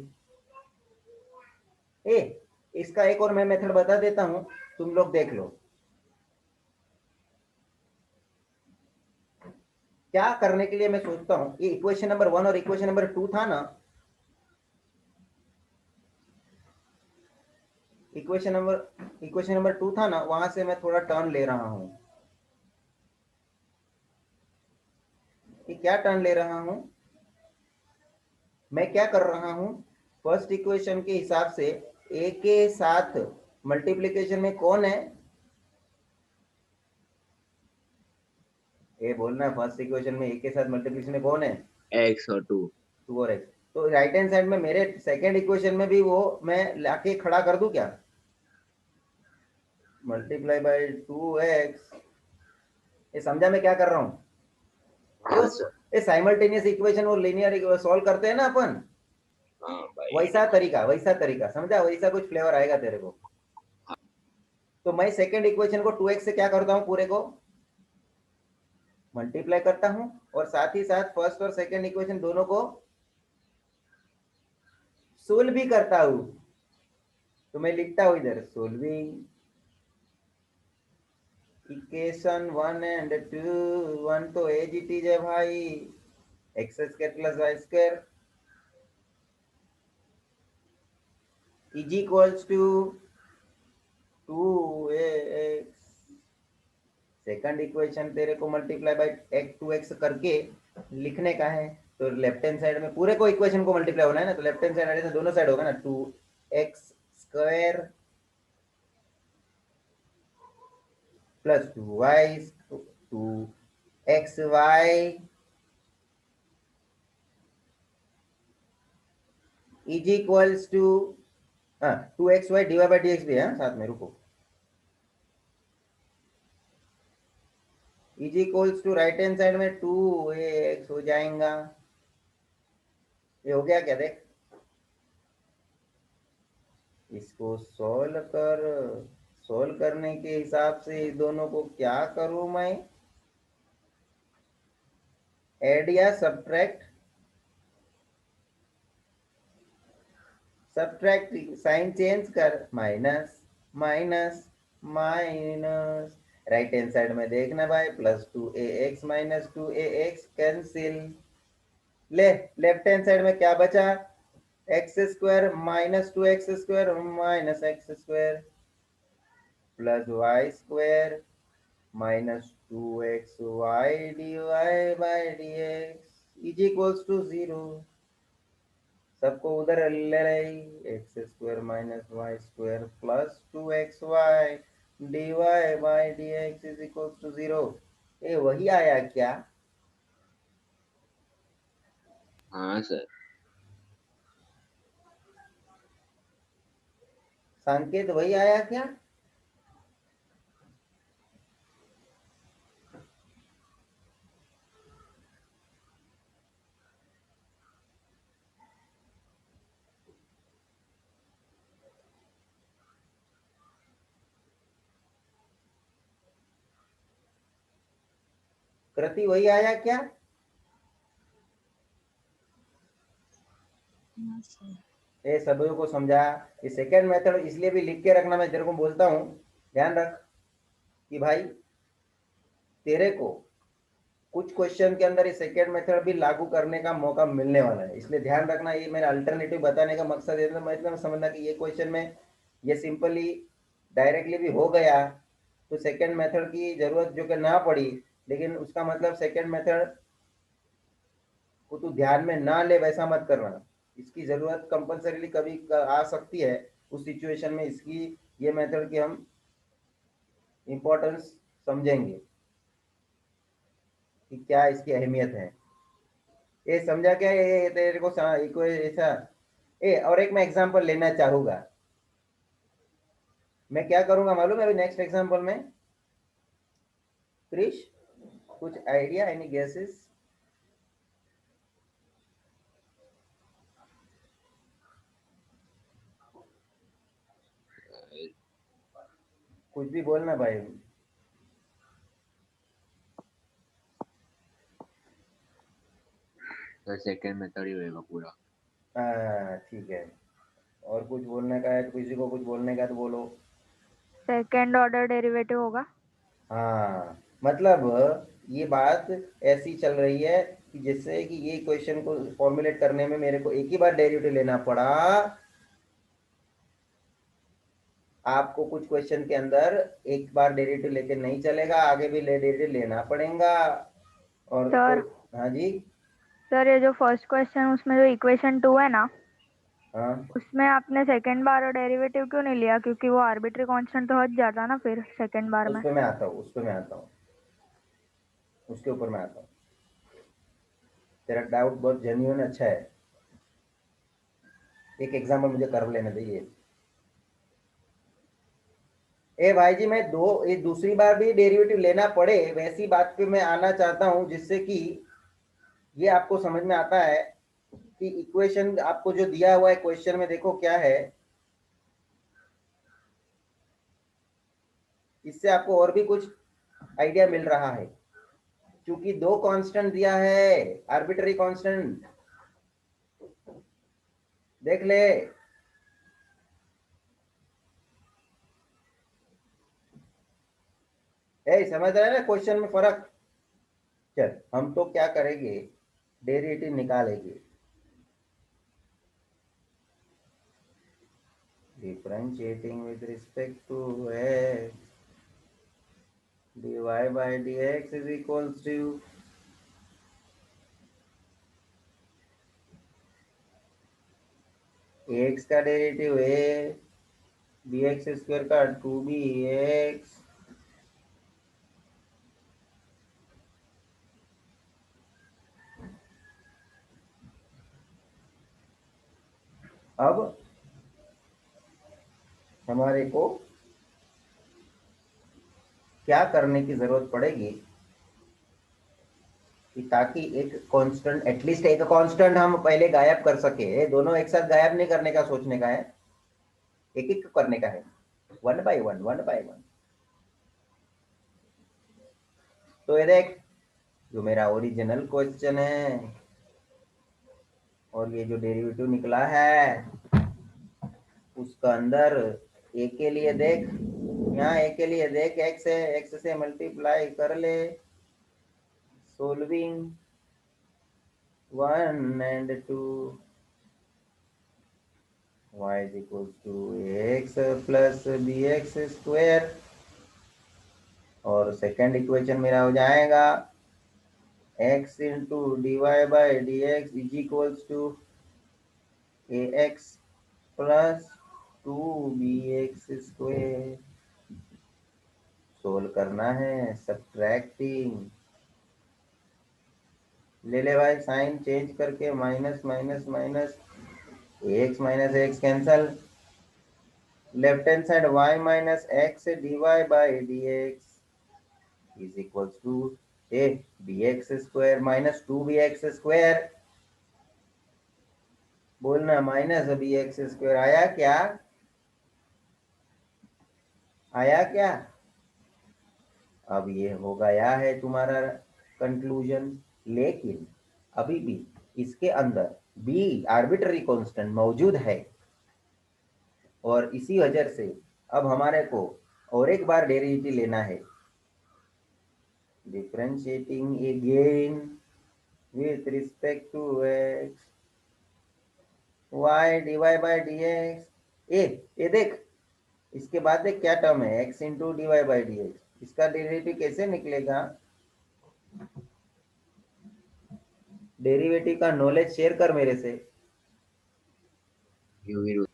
ए, इसका एक और मैं मेथड बता देता हूं, तुम लोग देख लो। क्या करने के लिए मैं सोचता हूं, ये इक्वेशन नंबर 1 और इक्वेशन नंबर 2 था ना, इक्वेशन नंबर 2 था ना, वहां से मैं थोड़ा टर्न ले रहा हूं। ये क्या टर्न ले रहा हूं, मैं क्या कर रहा हूं, फर्स्ट इक्वेशन के हिसाब से ए के साथ मल्टीप्लिकेशन में कौन है, ये बोलना। फर्स्ट इक्वेशन में ए के साथ मल्टीप्लिकेशन में कौन है, x और 2। 2 और x। तो राइट हैंड साइड में मेरे सेकेंड इक्वेशन में भी वो मैं लाके खड़ा कर दूं क्या, मल्टीप्लाई बाय 2x। ये समझा मैं क्या कर रहा हूँ। हाँ सर। ये साइमल्टेनियस इक्वेशन और लीनियर सॉल्व करते हैं ना अपन, हाँ भाई। वैसा तरीका समझा, वैसा कुछ फ्लेवर आएगा तेरे को। तो मैं सेकेंड इक्वेशन को 2x से क्या करता हूँ, पूरे को मल्टीप्लाई करता हूँ, और साथ ही साथ फर्स्ट और सेकेंड इक्वेशन दोनों को सोल्व भी करता हूँ। तो मैं लिखता हूँ इधर सोल्विंग इक्वेशन 1 एंड 2। 1 तो एज इट इज है भाई, x square plus y square is equals to 2ax। Second equation तेरे को मल्टीप्लाई बाय 2x करके लिखने का है। तो लेफ्ट हैंड साइड में पूरे को इक्वेशन को मल्टीप्लाई होना है ना, तो लेफ्ट हैंड साइड एडिशन दोनों साइड होगा ना, 2x square plus 2xy is equals to 2xy divide by dx भी है साथ में, रुको, is equals to right hand side में 2ax हो जाएगा। ये हो गया क्या, देख इसको सोल्व कर। सोल्व करने के हिसाब से दोनों को क्या करूं मैं, ऐड या सब्ट्रैक्ट, साइन चेंज कर, minus minus minus. Right hand side में देखना भाई, plus 2ax minus 2ax cancel. ले, लेफ्ट हैंड साइड में क्या बचा, x square minus 2x square minus x square plus y square minus 2xy dy by dx is equals to 0। सबको उधर ले रही, x square minus y square plus 2xy dy by dx is equals to 0। ये वही आया क्या, हाँ sir. संकेत वही आया क्या, कृति वही आया क्या। हाँ सर। ये सभी को समझा। ये सेकेंड मेथड इसलिए भी लिख के रखना, मैं तेरे को बोलता हूँ ध्यान रख कि भाई तेरे को कुछ क्वेश्चन के अंदर ये सेकेंड मेथड भी लागू करने का मौका मिलने वाला है, इसलिए ध्यान रखना। ये मेरा अल्टरनेटिव बताने का मकसद है, मतलब समझना कि ये क्वेश्चन में ये सिंपली डायरेक्टली भी हो गया तो सेकेंड मेथड की जरूरत जो कि ना पड़ी, लेकिन उसका मतलब सेकेंड मेथड को तू ध्यान में ना ले वैसा मत करना। इसकी जरूरत कंपल्सरीली कभी आ सकती है, उस सिचुएशन में इसकी ये मेथड की हम इम्पोर्टेंस समझेंगे कि क्या इसकी अहमियत है। ये समझा क्या? ये तेरे को ऐसा और एक मैं एग्जांपल लेना चाहूंगा। मैं क्या करूंगा मालूम है अभी नेक्स्ट एग्जांपल में? क्रिश, कुछ आइडिया, एनी गेसेस? कुछ भी बोलना भाई। तो सेकंड मेथड ही होएगा पूरा। ठीक है, और कुछ बोलने का है तो किसी को कुछ बोलने का है तो बोलो। सेकेंड ऑर्डर डेरिवेटिव होगा। हाँ, मतलब ये बात ऐसी चल रही है कि जैसे कि ये क्वेश्चन को फॉर्मुलेट करने में मेरे को एक ही बार डेरिवेटिव लेना पड़ा। आपको कुछ क्वेश्चन के अंदर एक बार डेरिवेटिव लेके नहीं चलेगा, आगे भी डेरिवेटिव लेना पड़ेगा। और सर, हाँ जी। सर ये जो फर्स्ट क्वेश्चन उसमें जो इक्वेशन 2 है ना, हाँ, उसमें आपने सेकेंड बार डेरिवेटिव क्यों नहीं लिया? क्योंकि वो आर्बिट्री कांस्टेंट तो हट जाता ना फिर सेकेंड बार में। उस पे मैं आता हूँ, उसके ऊपर मैं आता हूँ। तेरा डाउट बहुत जेन्युइन अच्छा है। एक एग्जाम्पल मुझे कर लेने दीजिए। भाई जी, मैं ये दूसरी बार भी डेरिवेटिव लेना पड़े वैसी बात पे मैं आना चाहता हूं, जिससे कि ये आपको समझ में आता है कि इक्वेशन आपको जो दिया हुआ है क्वेश्चन में, देखो क्या है। इससे आपको और भी कुछ आइडिया मिल रहा है, क्योंकि दो कांस्टेंट दिया है, आर्बिट्ररी कांस्टेंट। देख ले, समझ रहे हैं ना क्वेश्चन में फर्क? चल, हम तो क्या करेंगे, डेरिवेटिव निकालेंगे। Differentiating with respect to x dy by dx is equals to x का डेरिवेटिव a bx स्क्वायर का 2bx अब हमारे को क्या करने की जरूरत पड़ेगी कि ताकि एक कांस्टेंट, एटलीस्ट एक कांस्टेंट हम पहले गायब कर सके। दोनों एक साथ गायब नहीं करने का सोचने का है, एक एक करने का है, वन बाय वन। तो ये देख, जो मेरा ओरिजिनल क्वेश्चन है और ये जो डेरिवेटिव निकला है उसका अंदर ए के लिए देख, यहाँ ए के लिए देख, एक्स है, एक्स से मल्टीप्लाई कर ले, solving 1 and 2 y is equals to x plus bx square. और सेकंड इक्वेशन मेरा हो जाएगा x into d y by d x is equals to a x plus 2bx square. Solve करना है, सब्ट्रैक्टिंग। ले ले भाई, साइन चेंज करके, minus minus minus, x minus x cancel, left hand side y minus x dy by d x is equals to bx square minus 2bx square. बोलना minus bx square. आया क्या? आया क्या? अब ये हो गया है तुम्हारा कंक्लूजन, लेकिन अभी भी इसके अंदर b आर्बिट्ररी कांस्टेंट मौजूद है, और इसी वजह से अब हमारे को और एक बार डेरिवेटिव लेना है। Differentiating again with respect to x y dy by d x. ये देख, इसके बाद देख क्या टर्म है, x into d y by d x. इसका डेरिवेटिव कैसे निकलेगा? डेरिवेटिव का नॉलेज शेयर कर मेरे से। UV rule.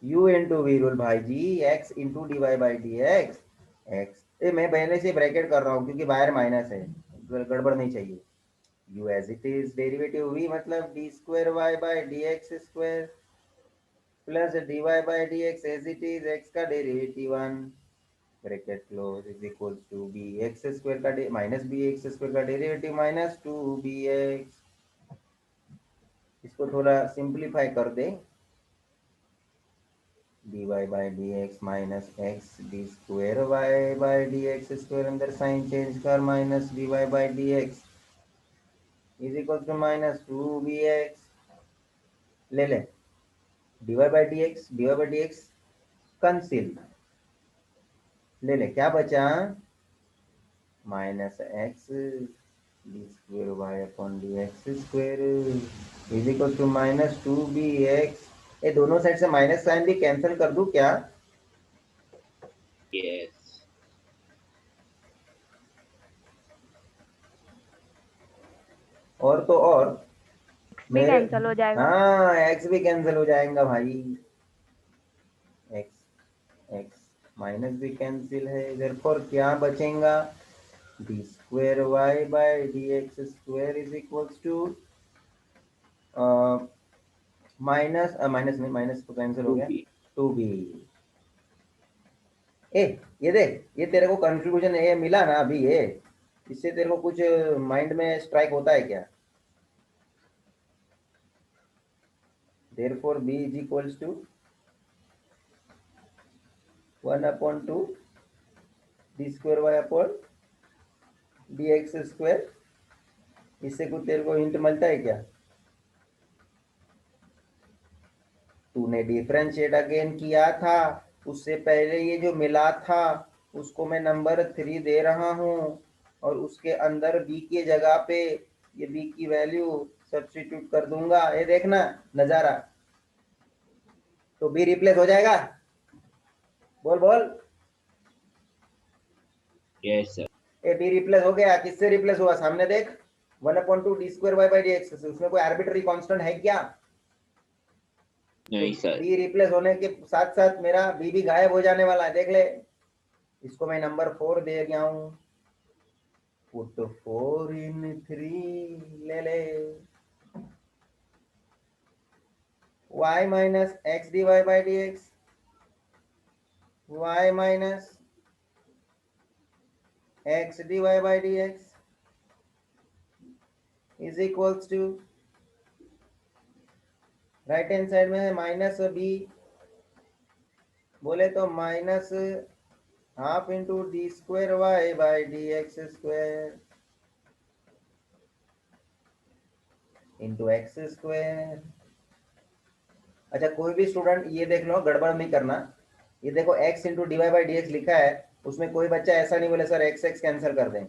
u into v rule भाई जी, x into d y by d x. X ये मैं पहले से ब्रैकेट कर रहा हूँ क्योंकि बाहर माइनस है, गड़बड़ नहीं चाहिए। u as it is, derivative v मतलब d square y by d x square plus d y by d x as it is, x का derivative 1 bracket close is equal to b x square का minus b x square का derivative minus 2bx। इसको थोड़ा simplify कर दे, dy by d x minus x d square y by d x square, अंदर sign change कर, minus dy by d x is equal to minus 2bx। ले ले dy by d x cancel, ले ले क्या बचा, minus x d square y upon d x square is equal to minus 2bx। ये दोनों side से माइनस साइन भी कैंसिल कर दूं क्या? Yes. और तो और भी मेरे कैंसिल हो जाएगा। हाँ एक्स भी कैंसिल हो जाएगा भाई, एक्स एक्स माइनस भी कैंसिल है, therefore क्या बचेगा, d square y by d x square is equals to minus minus नहीं, माइनस तो कैंसिल हो गया, 2b. 2b। ए ये देख, ये तेरे को कंफ्यूजन ये मिला ना अभी, ये इससे तेरे को कुछ माइंड में स्ट्राइक होता है क्या? therefore b is equals to 1/2 d square y upon dx square. इससे कुछ तेरे को हिंट मिलता है क्या? तूने डिफरेंशिएट अगेन किया था, उससे पहले ये जो मिला था उसको मैं नंबर 3 दे रहा हूँ और उसके अंदर b की जगह पे ये b की वैल्यू सब्स्टिट्यूट कर दूंगा। ये देखना नजारा, तो b रिप्लेस हो जाएगा, बोल बोल। Yes, sir. A b replace हो गया, किससे रिप्लेस हुआ सामने देख, 1/2 d square y by d x, उसमें कोई आर्बिट्री कांस्टेंट है क्या? नहीं सर. बी रिप्लेस होने के साथ साथ मेरा बी भी गायब हो जाने वाला है, देख ले। इसको मैं नंबर 4 दे गया हूं, पुट 4 इन 3, ले ले y minus x d y by d x, y माइनस x dy by dx is equals to, right hand side में है माइनस बी, बोले तो minus half into d square y by d x square into x square. अच्छा कोई भी student ये देख लो, गड़बड़ नहीं करना, ये देखो x into d y by d x लिखा है, उसमें कोई बच्चा ऐसा नहीं बोले सर एक्स एक्स कैंसिल कर दें,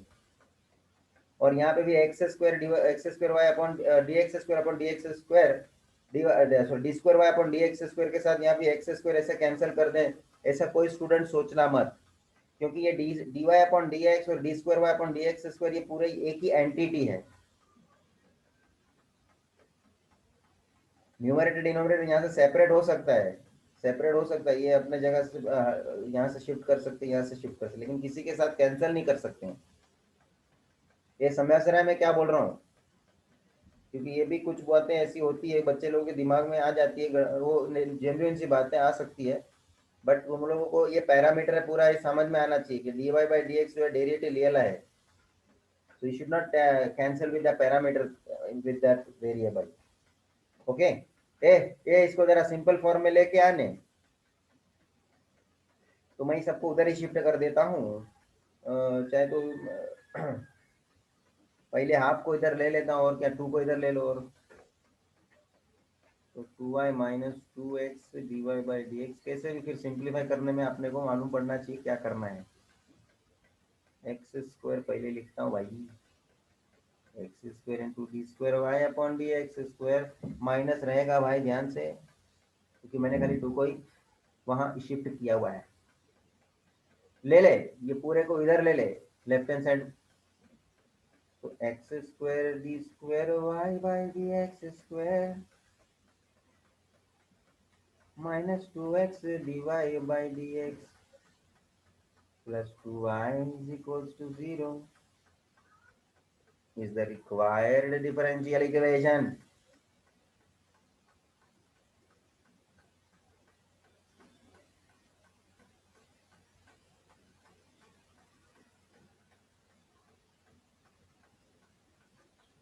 और यहाँ पे भी x square y upon d x square upon d x square d square y upon d x square के साथ यहाँ भी एक्स स्क्वायर ऐसे कैंसिल कर दें, ऐसा कोई स्टूडेंट सोचना मत, क्योंकि ये d y upon d x और d square y upon d x square ये पूरे एक ही एंटिटी है। न्यूमरेटर डिनोमिनेटर यहाँ से सेपरेट हो सकता है, सेपरेट हो सकता है, ये अपने जगह से यहाँ से शिफ्ट कर सकते हैं, यहाँ से शिफ्ट कर सकते, लेकिन किसी के साथ कैंसिल नहीं कर सकते हैं। ये समझ रहा है मैं क्या बोल रहा हूँ? क्योंकि ये भी कुछ बातें ऐसी होती है बच्चे लोगों के दिमाग में आ जाती है, वो जेन्युइन सी बातें आ सकती है, बट उन लोगों को ये पैरामीटर है पूरा ये समझ में आना चाहिए कि d y by d x जो है डेरिवेटिव लिया है, so you should not cancel with the parameter with that variable. Okay ये इसको जरा सिंपल फॉर्म में लेके आने, तो मैं सबको उधर ही शिफ्ट कर देता हूँ, चाहे तो पहले हाफ को इधर ले लेता हूँ और क्या 2 को इधर ले लो, और तो 2y minus 2x d y by d x, कैसे भी फिर सिंप्लीफाई करने में अपने को मालूम पड़ना चाहिए क्या करना है। एक्स स्क्वायर पहले लिखता हूँ भाई, x square into d square y upon d x square, minus रहेगा भाई ध्यान से, क्योंकि मैंने खाली 2 को ही वहाँ शिफ्ट किया हुआ है। ले ले ये पूरे को इधर ले ले लेफ्ट हैंड साइड, तो x square d square y by d x square minus 2x dy by dx plus 2y is equals to 0 is the required differential equation.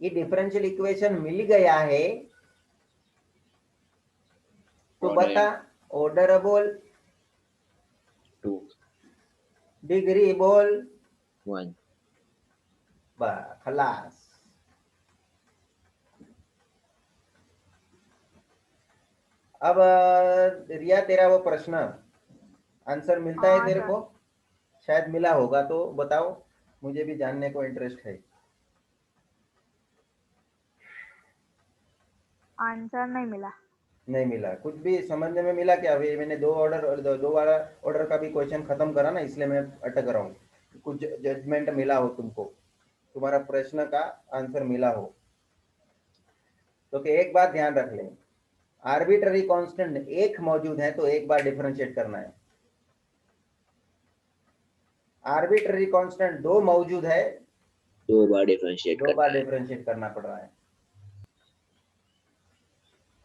ये डिफरेंशियल इक्वेशन मिल गया है तो Order बता ऑर्डर बोल 2, degree बोल 1. खलास। अब रिया तेरा वो प्रश्न आंसर मिलता है हाँ तेरे सर। को? शायद मिला होगा तो बताओ, मुझे भी जानने को इंटरेस्ट है। आंसर नहीं मिला। नहीं मिला, कुछ भी समझने में मिला क्या? अभी मैंने दो वाला ऑर्डर का भी क्वेश्चन खत्म करा ना, इसलिए मैं अटक रहा हूँ। कुछ जजमेंट मिला हो तुमको, तुम्हारा प्रश्न का आंसर मिला हो तो कि एक बात ध्यान रख लें, आर्बिट्ररी कांस्टेंट एक मौजूद है तो एक बार डिफरेंशिएट करना है। आर्बिट्ररी कांस्टेंट दो मौजूद है 2 बार डिफरेंशिएट दो करना बार है. डिफरेंशिएट करना पड़ रहा है।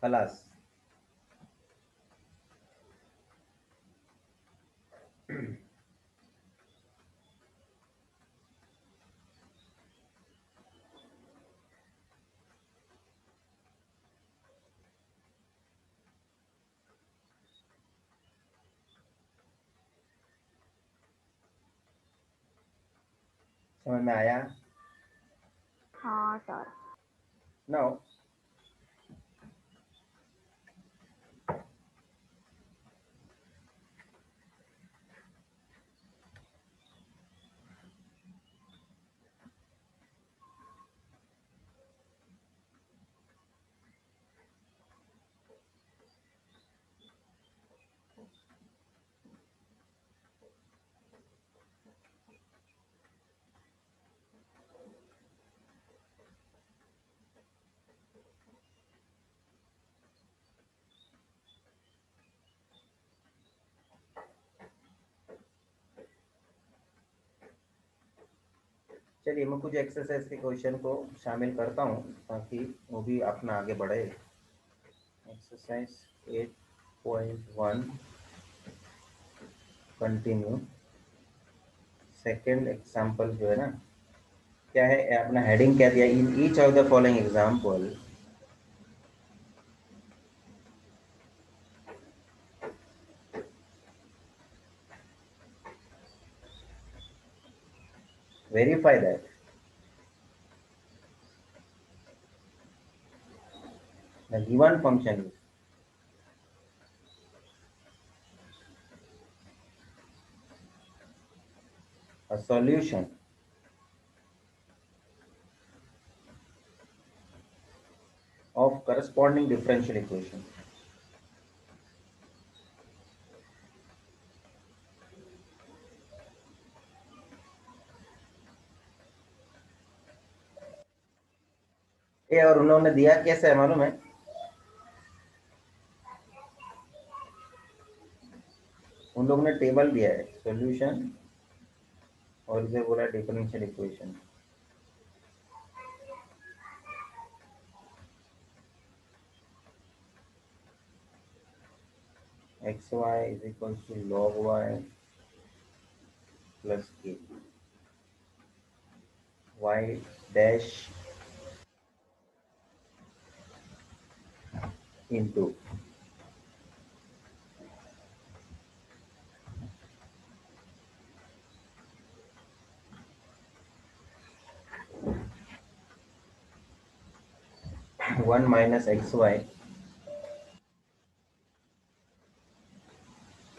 खलास। समझ में आया? हाँ सर। नो, चलिए मैं कुछ एक्सरसाइज के क्वेश्चन को शामिल करता हूँ ताकि वो भी अपना आगे बढ़े। Exercise 8.1 continue. सेकेंड एग्जाम्पल जो है ना, क्या है अपना हेडिंग क्या दिया? In each of the following example verify that the given function is a solution of corresponding differential equation. ये और उन्होंने दिया कैसे है मालूम है? उन लोगों ने टेबल दिया है सॉल्यूशन और इसे बोला differential equation. xy is equals to log y plus k, y dash into one minus xy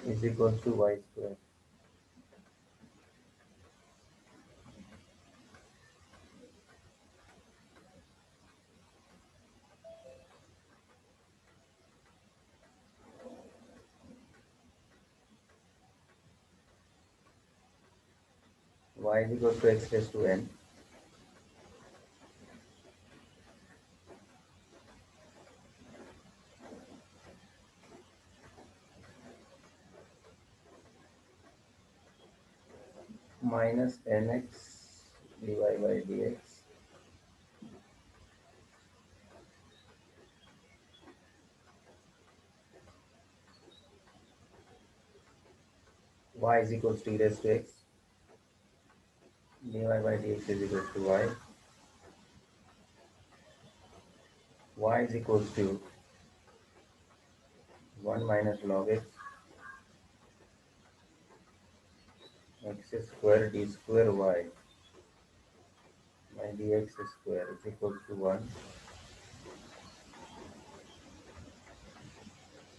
is equals to y square. Y is equals to x raised to n. minus nx dy by dx y is equals to e raised to x dy by dx is equals to y is equals to 1 minus log x x square d square y by dx square is equals to 1.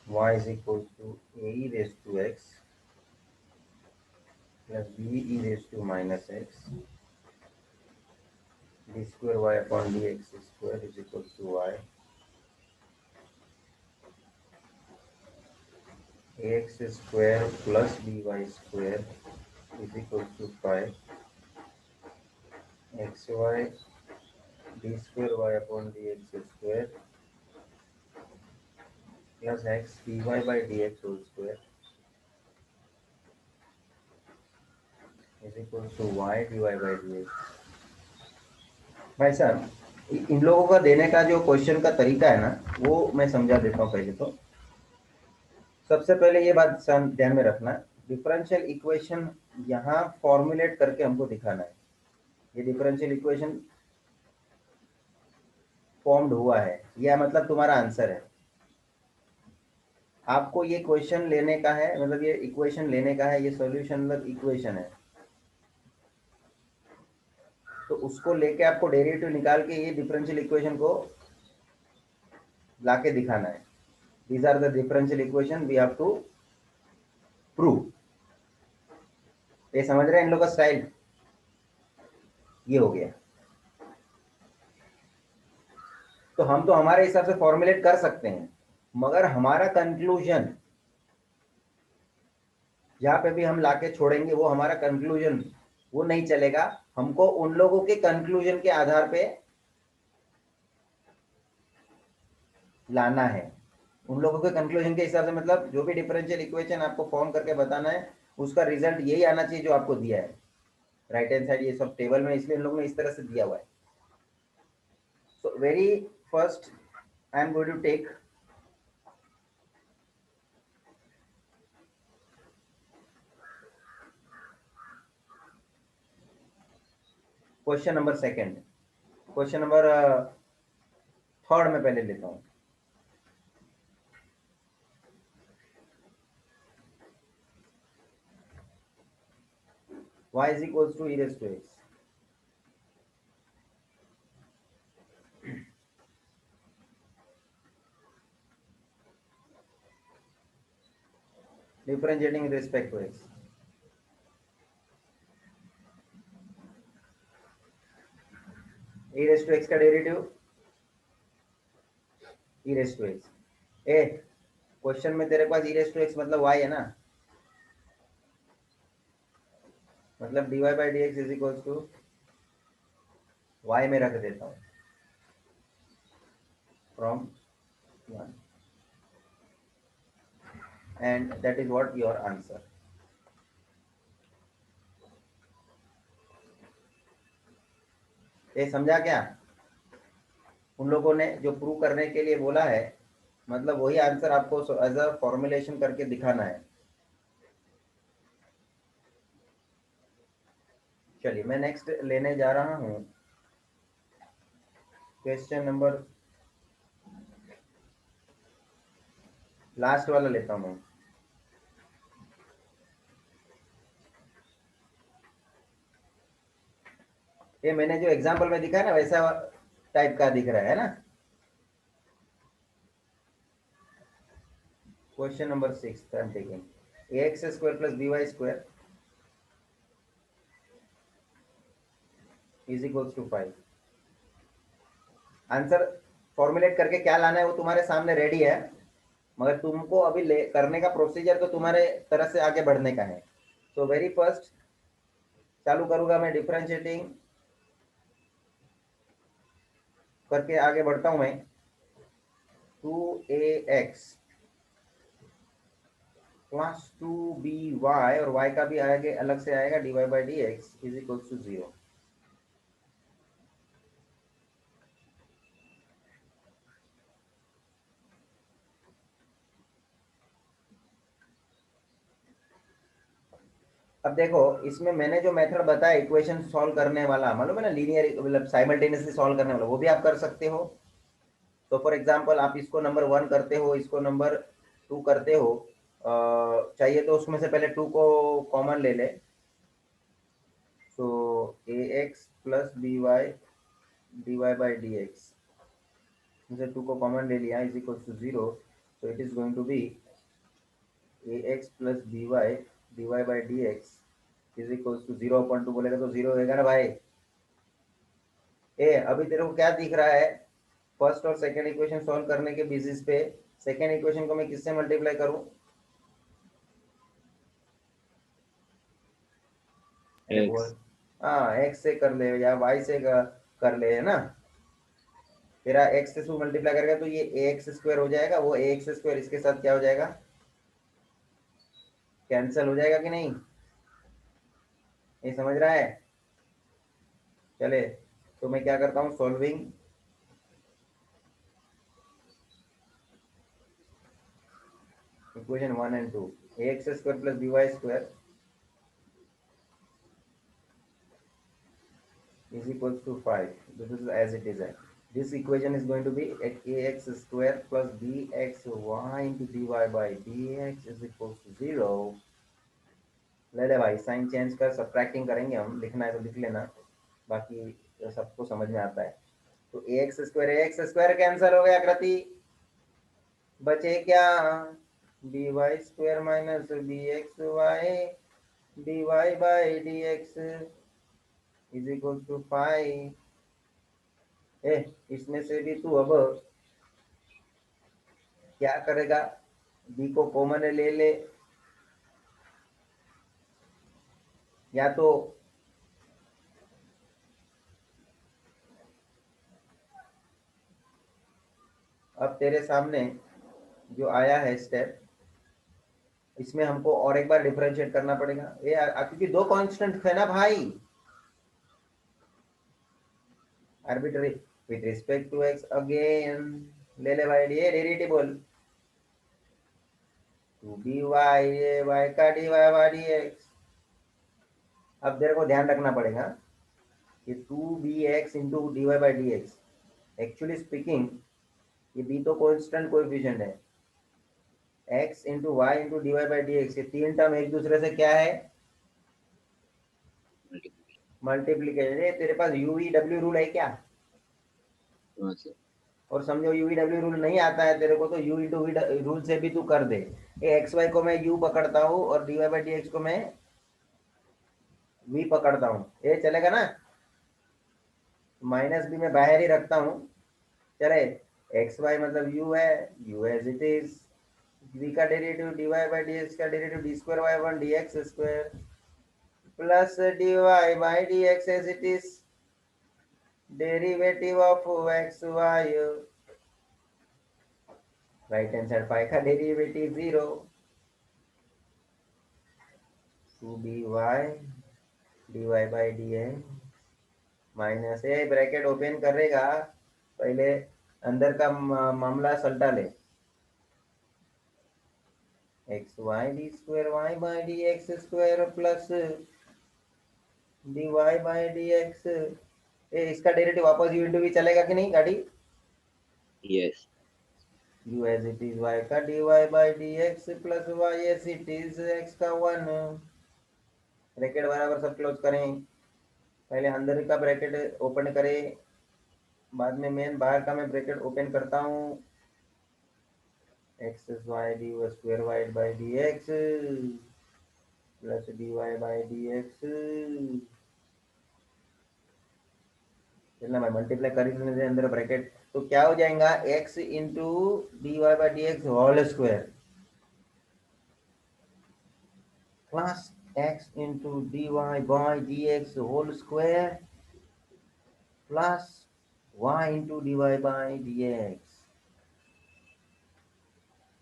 Y is equals to a e raised to x plus b e raised to minus x d square y upon dx square is equals to y. Ax square plus by square is equals to 5. Xy d square y upon dx square plus x dy by dx whole square is equals to y dy by dx. भाई साहब इन लोगों का देने का जो question का तरीका है ना वो मैं समझा देता हूँ पहले तो। सबसे पहले ये बात ध्यान में रखना, डिफरेंशियल इक्वेशन यहाँ फॉर्मुलेट करके हमको दिखाना है। ये डिफरेंशियल इक्वेशन फॉर्म्ड हुआ है, यह मतलब तुम्हारा आंसर है। आपको ये क्वेश्चन लेने का है, मतलब ये इक्वेशन लेने का है, ये सॉल्यूशन मतलब इक्वेशन है, तो उसको लेके आपको डेरिवेटिव निकाल के ये डिफरेंशियल इक्वेशन को लाके दिखाना है। These are the differential equation we have to prove. ये समझ रहे हैं इन लोग का स्टाइल? ये हो गया। तो हम तो हमारे हिसाब से फॉर्मुलेट कर सकते हैं, मगर हमारा कंक्लूजन जहां पे भी हम लाके छोड़ेंगे वो हमारा कंक्लूजन वो नहीं चलेगा। हमको उन लोगों के कंक्लूजन के आधार पे लाना है। उन लोगों के कंक्लूजन के हिसाब से मतलब जो भी डिफरेंशियल इक्वेशन आपको फॉर्म करके बताना है उसका रिजल्ट यही आना चाहिए जो आपको दिया है राइट हैंड साइड। ये सब टेबल में इसलिए इन लोगों ने इस तरह से दिया हुआ है। So very first I am going to take question number second. Question number third में पहले लेता हूं। y is equals to e raised to x. Differentiating with respect to x. e raised to x का derivative e raised to x। A question में तेरे पास e raised to x मतलब y है ना, मतलब dy by dx is equals to y में रख देता हूँ from 1 and that is what your answer। ये समझा क्या? उन लोगों ने जो प्रूव करने के लिए बोला है मतलब वही आंसर आपको एज अ फॉर्मुलेशन करके दिखाना है। चलिए मैं नेक्स्ट लेने जा रहा हूं क्वेश्चन नंबर लास्ट वाला लेता हूं। ये मैंने जो एग्जांपल में दिखा है ना वैसा टाइप का दिख रहा है ना। Question number 6 I am taking ax square plus by square is equals to 5। Answer formulate करके क्या लाना है वो तुम्हारे सामने रेडी है, मगर तुमको अभी करने का प्रोसीजर तो तुम्हारे तरफ से आगे बढ़ने का है। तो वेरी फर्स्ट चालू करूंगा मैं, डिफरेंशिएटिंग करके आगे बढ़ता हूं मैं। 2ax प्लस 2by और y का भी आगे अलग से आएगा dy by dx is equal to 0। अब देखो इसमें मैंने जो मेथड बताया इक्वेशन सॉल्व करने वाला, मालूम है ना, लीनियर मतलब साइमल्टेनियसली सॉल्व करने वाला, वो भी आप कर सकते हो। तो फॉर एग्जांपल आप इसको नंबर 1 करते हो, इसको नंबर 2 करते हो, चाहिए तो उसमें से पहले 2 को कॉमन ले ले, तो ax plus by dy by dx, मुझे 2 को कॉमन ले लिया इज इक्वल टू 0, तो it is going to be ax plus dy by dx is equal to 0/2 बोलेगा तो 0 होएगा ना भाई। अभी तेरे को क्या दिख रहा है, फर्स्ट और सेकंड इक्वेशन सॉल्व करने के बेसिस पे सेकंड इक्वेशन को मैं किससे मल्टीप्लाई करूं? x हाँ x से कर ले या y से कर ले, है ना। तेरा x से टू मल्टीप्लाई करेगा तो ये ax स्क्वायर हो जाएगा, वो ax स्क्वायर इसके साथ क्या हो जाएगा, कैंसिल हो जाएगा कि नहीं, ये समझ रहा है। चले तो मैं क्या करता हूँ, solving equation 1 and 2, ax square plus dy square is equals to 5. This is as it is. This equation is going to be ax square plus bxy into dy by dx is equals to 0. ले ले भाई, sign change कर, subtracting करेंगे हम, लिखना है तो लिख लेना, बाकी सबको समझ में आता है। तो ax स्क्वायर कैंसिल हो गया कृति, बचे क्या, dy square minus bxy dy by dx is equal to 5। इसमें से भी तू अब क्या करेगा, b को कॉमन ले ले, या तो अब तेरे सामने जो आया है स्टेप, इसमें हमको और एक बार डिफरेंशिएट करना पड़ेगा, क्योंकि दो कांस्टेंट है ना भाई, arbitrary with respect to x again, ले ले भाई, ये डेरिवेटिव बोल, 2by ये y का dy by dx। अब तेरे को ध्यान रखना पड़ेगा कि 2bx into dy by dx, actually speaking ये b तो कांस्टेंट कोएफिशिएंट है, x into y into d y by d x, ये तीन टर्म एक दूसरे से क्या है, मल्टीप्लीकेशन। तेरे पास यूवी डब्ल्यू रूल है क्या? हाँ सर। और समझो यूवी डब्ल्यू रूल नहीं आता है तेरे को तो यू इंटू वी रूल से भी तू कर दे, एक्स वाई को मैं यू पकड़ता हूँ और d y by d x को मैं वी पकड़ता हूँ, ये चलेगा ना, माइनस भी मैं बाहर ही रखता हूँ, चले, एक्स वाई मतलब यू है, u as it is, v का डेरिवेटिव dy by dx का derivative d square y1 dx square plus dy by dx as it is derivative of x y, right hand side phi का derivative 0, 2dy dy by dx minus, ये bracket open करेगा, पहले अंदर का मामला सल्टा ले, x y d square y by d x square plus d y by d x, इसका डेरिवेटिव वापस यू इंटू वी चलेगा कि नहीं गाड़ी? Yes. U as it is y का d y by d x plus y as it is x का 1, bracket बराबर सब क्लोज करें, पहले अंदर का ब्रैकेट ओपन करें, बाद में मेन बाहर का मैं ब्रैकेट ओपन करता हूँ, x y d square y by d x plus d y by d x, चलना भाई मल्टीप्लाई कर लेने से अंदर ब्रैकेट, तो क्या हो जाएगा, x into d y by d x whole square plus x into d y by d x whole square plus y into d y by d x,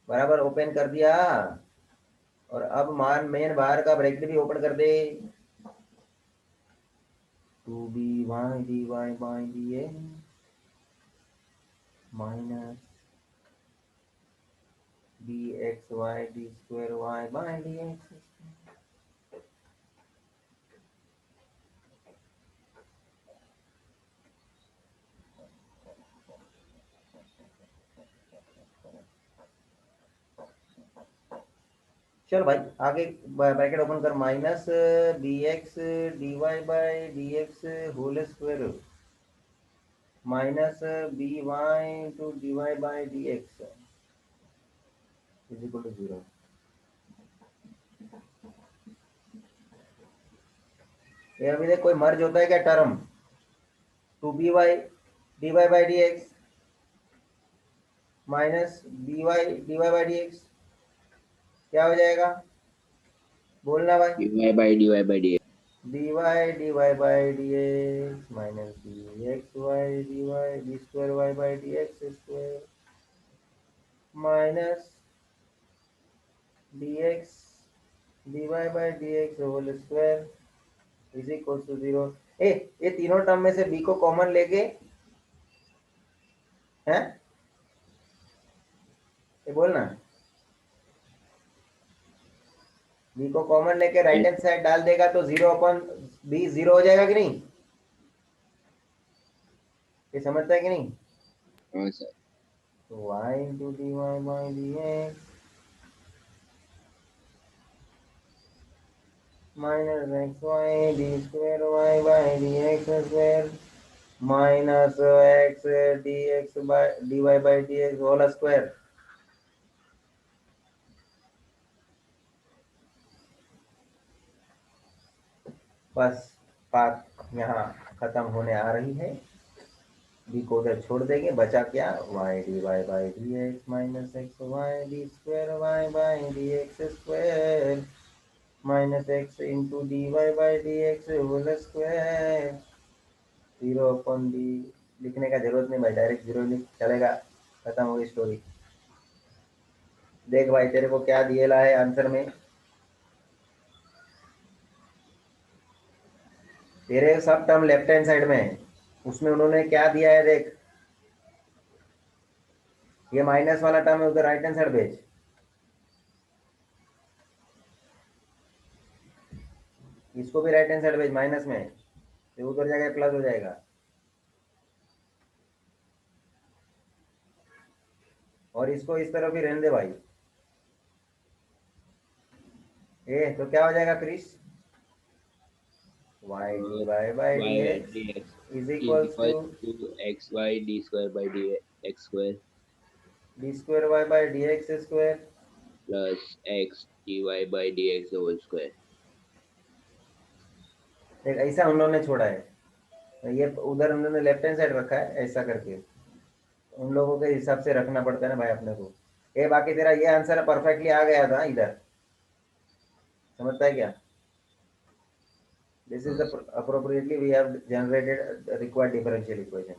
बराबर ओपन कर दिया, और अब मान मेन बाहर का ब्रैकेट भी ओपन कर दे, 2by dy by dx minus dxy d square y by dx। चल भाई आगे ब्रैकेट ओपन कर, minus bx dy by dx whole square minus by two dy by dx is equal to 0। ये अभी देख कोई मर्ज होता है क्या term, 2by dy by dx minus by dy by dx क्या हो जाएगा, बोलना भाई। dy by dy by dx dy dy by dx minus dxy dy d square y by dx square minus dx dy by dx whole square is equal to 0। ये तीनों term में से b को कॉमन लेके हैं, ये बोलना, b को कॉमन लेके राइट हैंड साइड डाल देगा तो 0 अपन b 0 हो जाएगा कि नहीं, ये समझता है कि नहीं। हाँ सर तो y into dy by dx minus xy d square y by dx square minus x dx by dy by dx whole square। बस बात यहाँ खत्म होने आ रही है, b को उधर छोड़ देंगे, बचा क्या, y dy by dx minus x y d square y by dx square minus x into dy by dx whole square 0 upon d लिखने का जरूरत नहीं भाई, डायरेक्ट 0 लिख चलेगा, खत्म हो गई स्टोरी। देख भाई तेरे को क्या दिया है आंसर में, तेरे सब टर्म लेफ्ट हैंड साइड में है, उसमें उन्होंने क्या दिया है देख, ये माइनस वाला टर्म है उधर राइट हैंड साइड भेज, इसको भी राइट हैंड साइड भेज माइनस में, तो उधर जाकर प्लस हो जाएगा। और इसको इस तरफ भी रहने दे भाई, तो क्या हो जाएगा Chris, y dy by dx is equals to xy d square by dx square d square y by dx square plus x dy by dx whole square। देख ऐसा उन लोगों ने छोड़ा है, ये उधर उन्होंने लेफ्ट हैंड साइड रखा है ऐसा करके, उन लोगों के हिसाब से रखना पड़ता है ना भाई अपने को। ये बाकी तेरा ये आंसर परफेक्टली आ गया था इधर, समझता है क्या, this is the appropriately we have generated the required differential equation।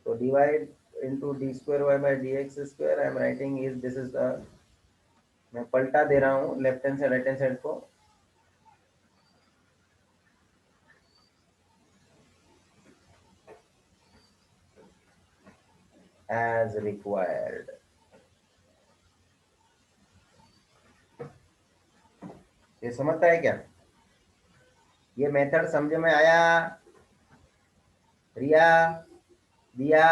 so divide into d square y by dx square I am writing is this is the, मैं पलटा दे रहा हूँ left hand side right hand side को, as required। ये समझता है क्या, ये मेथड समझ में आया रिया, दिया,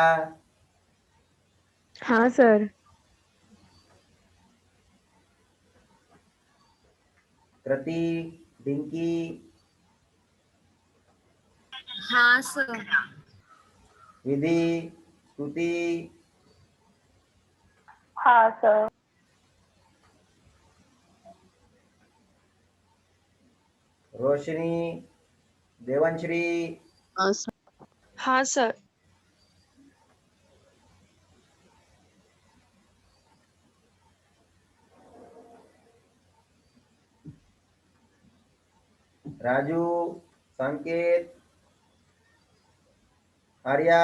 हाँ सर। कृति, डिंकी, हाँ सर। विधि, स्तुति, हाँ सर। रोशनी, देवंश्री, हाँ सर। राजू, संकेत, आर्या,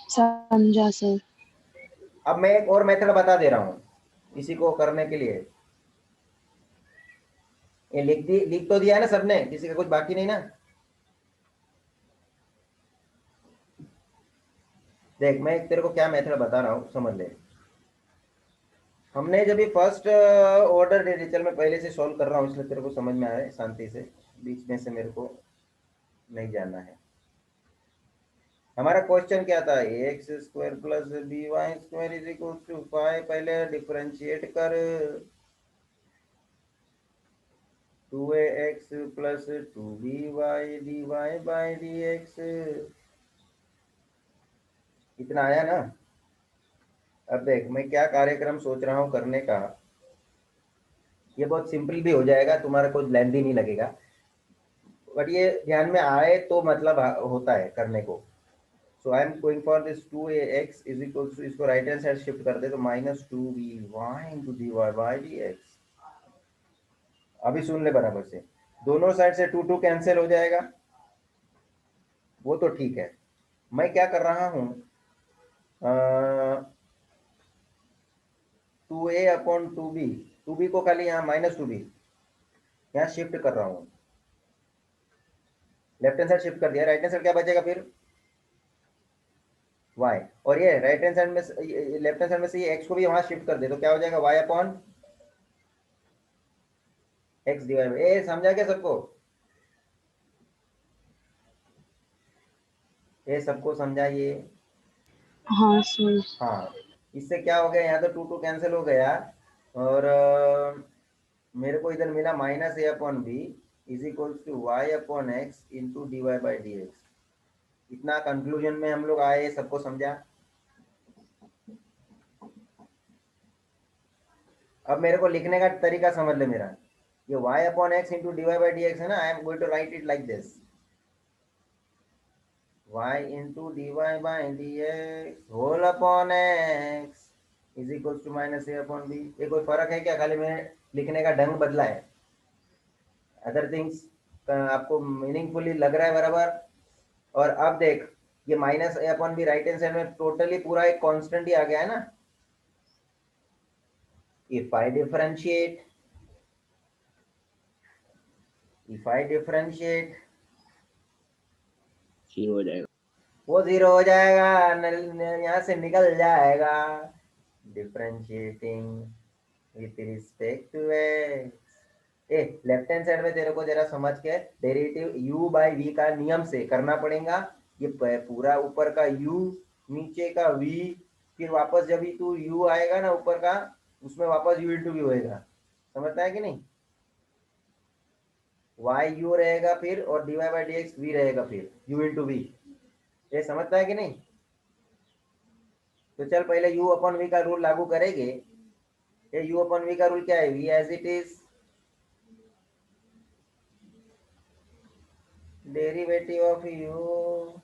समझा सर। अब मैं एक और मेथड बता दे रहा हूँ इसी को करने के लिए। ये लिख तो दिया है ना सबने, किसी का कुछ बाकी नहीं ना? देख मैं तेरे को क्या मेथड बता रहा हूँ, समझ ले। हमने जब भी फर्स्ट ऑर्डर डिफरेंशियल में पहले से सॉल्व कर रहा हूँ, इसलिए तेरे को समझ में आ रहा है शांति से, बीच में से मेरे को नहीं जाना है। हमारा क्वेश्चन क्या था, x square plus b y square is equal to 5, पहले डिफरेंशिएट कर 2ax plus 2by dy by dx, इतना आया ना? अब देख मैं क्या कार्यक्रम सोच रहा हूँ करने का, ये बहुत सिंपल भी हो जाएगा, तुम्हारा कोई लेंथी नहीं लगेगा, बट ये ध्यान में आए तो मतलब होता है करने को। So I am going for this 2ax is equal to, इसको राइट हैंड साइड शिफ्ट कर दे तो minus 2by into dy by dx। अभी सुन ले बराबर से, दोनों साइड से 2 कैंसिल हो जाएगा, वो तो ठीक है। मैं क्या कर रहा हूँ, 2a अपॉन 2b को खाली यहाँ माइनस 2b यहाँ शिफ्ट कर रहा हूँ, लेफ्ट हैंड साइड शिफ्ट कर दिया, राइट हैंड साइड क्या बचेगा फिर y, और ये राइट हैंड साइड में लेफ्ट हैंड साइड में से ये x को भी वहां शिफ्ट कर दे तो क्या हो जाएगा y upon x divide by, ए समझा क्या सबको? ये सबको समझाइए। हाँ सर। हाँ, इससे क्या हो गया, यहाँ तो 2 कैंसिल हो गया, और मेरे को इधर मिला minus a upon b is equals to y upon x into d y by d x. इतना कंक्लूजन में हम लोग आए, सबको समझा? अब मेरे को लिखने का तरीका समझ ले मेरा, ये y अपॉन x into d y by d x है ना, I am going to write it like this, y into d y by d x whole upon x is equal to minus a upon b. ये कोई फर्क है क्या, खाली मैंने लिखने का ढंग बदला है, अदर थिंग्स आपको मीनिंगफुली लग रहा है बराबर? और अब देख ये minus a upon b right hand side में टोटली पूरा एक कांस्टेंट ही आ गया है ना। if I differentiate जीरो हो जाएगा, वो जीरो हो जाएगा, यहाँ से निकल जाएगा। Differentiating with respect to x, a left hand side में तेरे को जरा समझ के डेरिवेटिव u बाई v का नियम से करना पड़ेगा। ये पूरा ऊपर का u, नीचे का v, फिर वापस जब भी तू u आएगा ना ऊपर का, उसमें वापस u इंटू v होएगा, समझता है कि नहीं? y u रहेगा फिर, और dy बाई dx v रहेगा फिर u इंटू v, ये समझता है कि नहीं? तो चल पहले u अपॉन v का रूल लागू करेंगे। ये u अपॉन v का रूल क्या है, v as it is derivative of u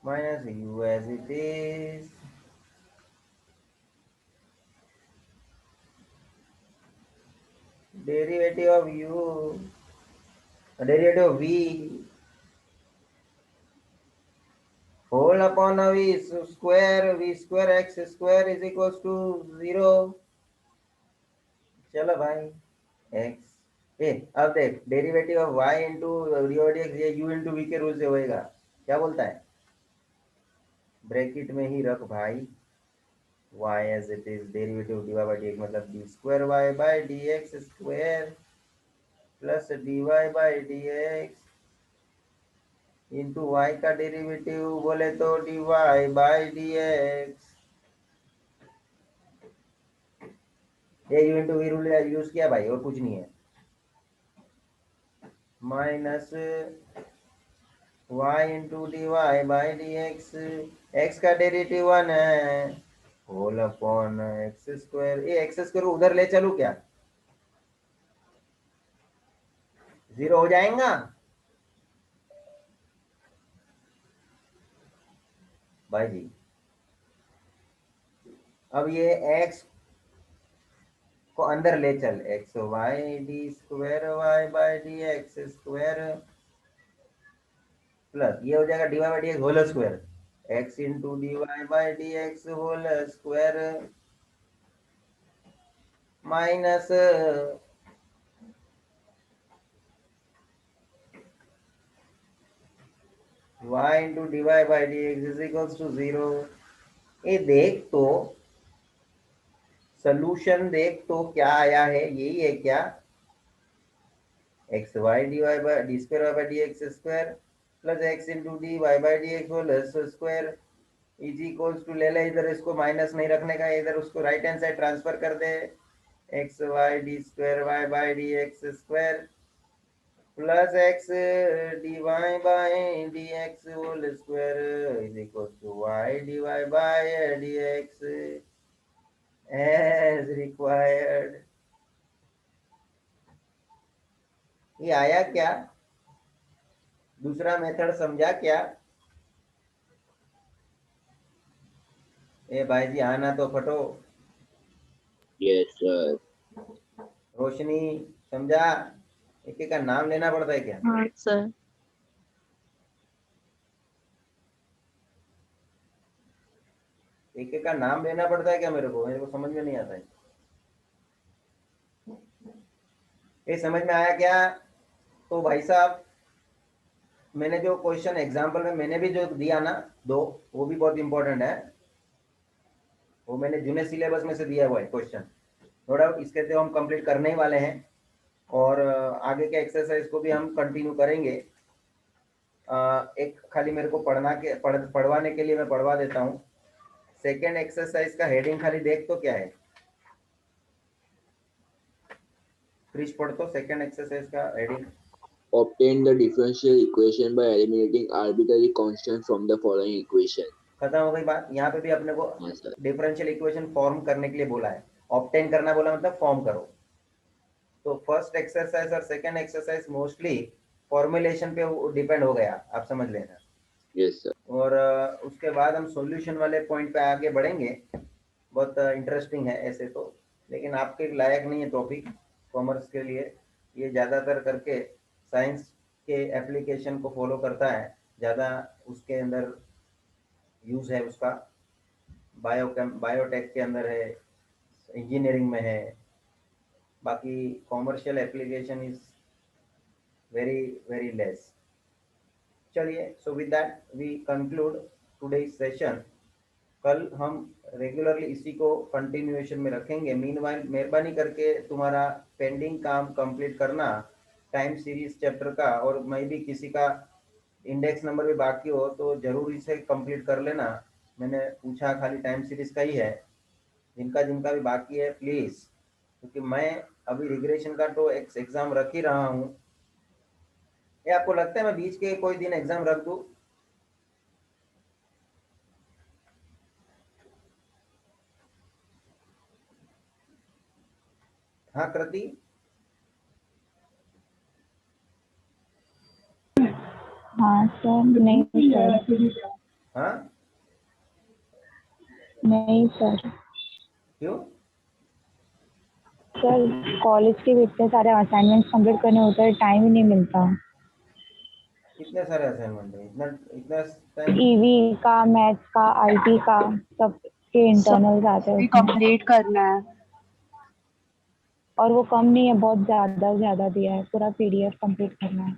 minus u as it is derivative of u, derivative of v whole upon v square x square is equals to 0। चलो भाई x, ए अब देख derivative of y into dx ये u into v के rule से होएगा, क्या बोलता है? ब्रैकेट में ही रख भाई, y as it is derivative dy by dx मतलब d square y by dx square plus dy by dx into y का डेरिवेटिव बोले तो dy बाई dx। ये u into v rule use किया भाई, और कुछ नहीं है। Minus y into d y by d x का डेरिवेटिव 1 है, होल अपॉन एक्स स्क्वायर, ये एक्स स्क्वायर उधर ले चलू क्या, 0 हो जाएगा भाई जी। अब ये x को अंदर ले चल, x y d square y by d x square plus ये हो जाएगा d y by d x whole square, x into d y by d x whole square minus y into d y by d x is equals to 0। ये देख तो solution देख तो क्या आया है, यही है क्या, x y d y by d square y by d x square plus x into d y by d x whole square is equals to, ले ले इधर इसको माइनस नहीं रखने का, इधर उसको राइट हैंड साइड ट्रांसफर कर दे, x y d square y by d x square plus x d y by d x whole square is equals to y d y by d x as required. ये आया क्या, दूसरा method समझा क्या? ए भाई जी आना तो फटो। Yes, sir. रोशनी समझा? एक एक का नाम लेना पड़ता है क्या? हाँ सर। एक एक का नाम लेना पड़ता है क्या? मेरे को समझ में नहीं आता है। ये समझ में आया क्या? तो भाई साहब मैंने जो क्वेश्चन एग्जाम्पल में मैंने भी जो दिया ना दो, वो भी बहुत इंपॉर्टेंट है, वो मैंने जूनियर सिलेबस में से दिया हुआ है क्वेश्चन, नो डाउट इसके तो हम कंप्लीट करने ही वाले हैं और आगे के एक्सरसाइज को भी हम कंटिन्यू करेंगे। एक खाली मेरे को पढ़वाने के लिए मैं पढ़वा देता हूँ। सेकेंड एक्सरसाइज का हेडिंग खाली देख तो क्या है, प्लीज पढ़ तो सेकेंड एक्सरसाइज का heading. Obtain the differential equation by eliminating arbitrary constant from the following equation. खत्म हो गई बात। यहाँ पे भी अपने को Yes, sir. Differential equation form करने के लिए बोला है, ऑब्टेन करना बोला मतलब फॉर्म करो। तो फर्स्ट एक्सरसाइज और सेकेंड एक्सरसाइज मोस्टली फॉर्मुलेशन पे डिपेंड हो गया, आप समझ लेना। Yes, sir. और उसके बाद हम सॉल्यूशन वाले पॉइंट पे आगे बढ़ेंगे। बहुत इंटरेस्टिंग है ऐसे तो, लेकिन आपके लायक नहीं है टॉपिक कॉमर्स के लिए। ये ज़्यादातर करके साइंस के एप्लीकेशन को फॉलो करता है, ज़्यादा उसके अंदर यूज़ है उसका, बायोटेक के अंदर है, इंजीनियरिंग में है, बाकी commercial application is very very less. चलिए, so with that we conclude today session. कल हम रेगुलरली इसी को कंटिन्यूएशन में रखेंगे। मीनवाइल मेहरबानी करके तुम्हारा पेंडिंग काम कंप्लीट करना टाइम सीरीज चैप्टर का, और मैं भी किसी का इंडेक्स नंबर भी बाकी हो तो जरूर इसे कंप्लीट कर लेना। मैंने पूछा खाली टाइम सीरीज का ही है, जिनका जिनका भी बाकी है प्लीज़, क्योंकि मैं अभी रिग्रेशन का तो एग्ज़ाम रख ही रहा हूँ। ये आपको लगता है मैं बीच के कोई दिन एग्ज़ाम रख दूँ? हाँ कृति? हाँ सर। नहीं सर। हाँ नहीं सर। क्यों? सर कॉलेज के इतने सारे असाइनमेंट्स कंप्लीट करने होते हैं, टाइम ही नहीं मिलता। कितने सारे असाइनमेंट है? इतना इतना टाइम? ईवी का, मैथ्स का, आईटी का, सब के इंटरनल्स आते हैं उसमें। कंप्लीट करना है। और वो कम नहीं है, बहुत ज्यादा दिया है, पूरा पीडीएफ कंप्लीट करना है।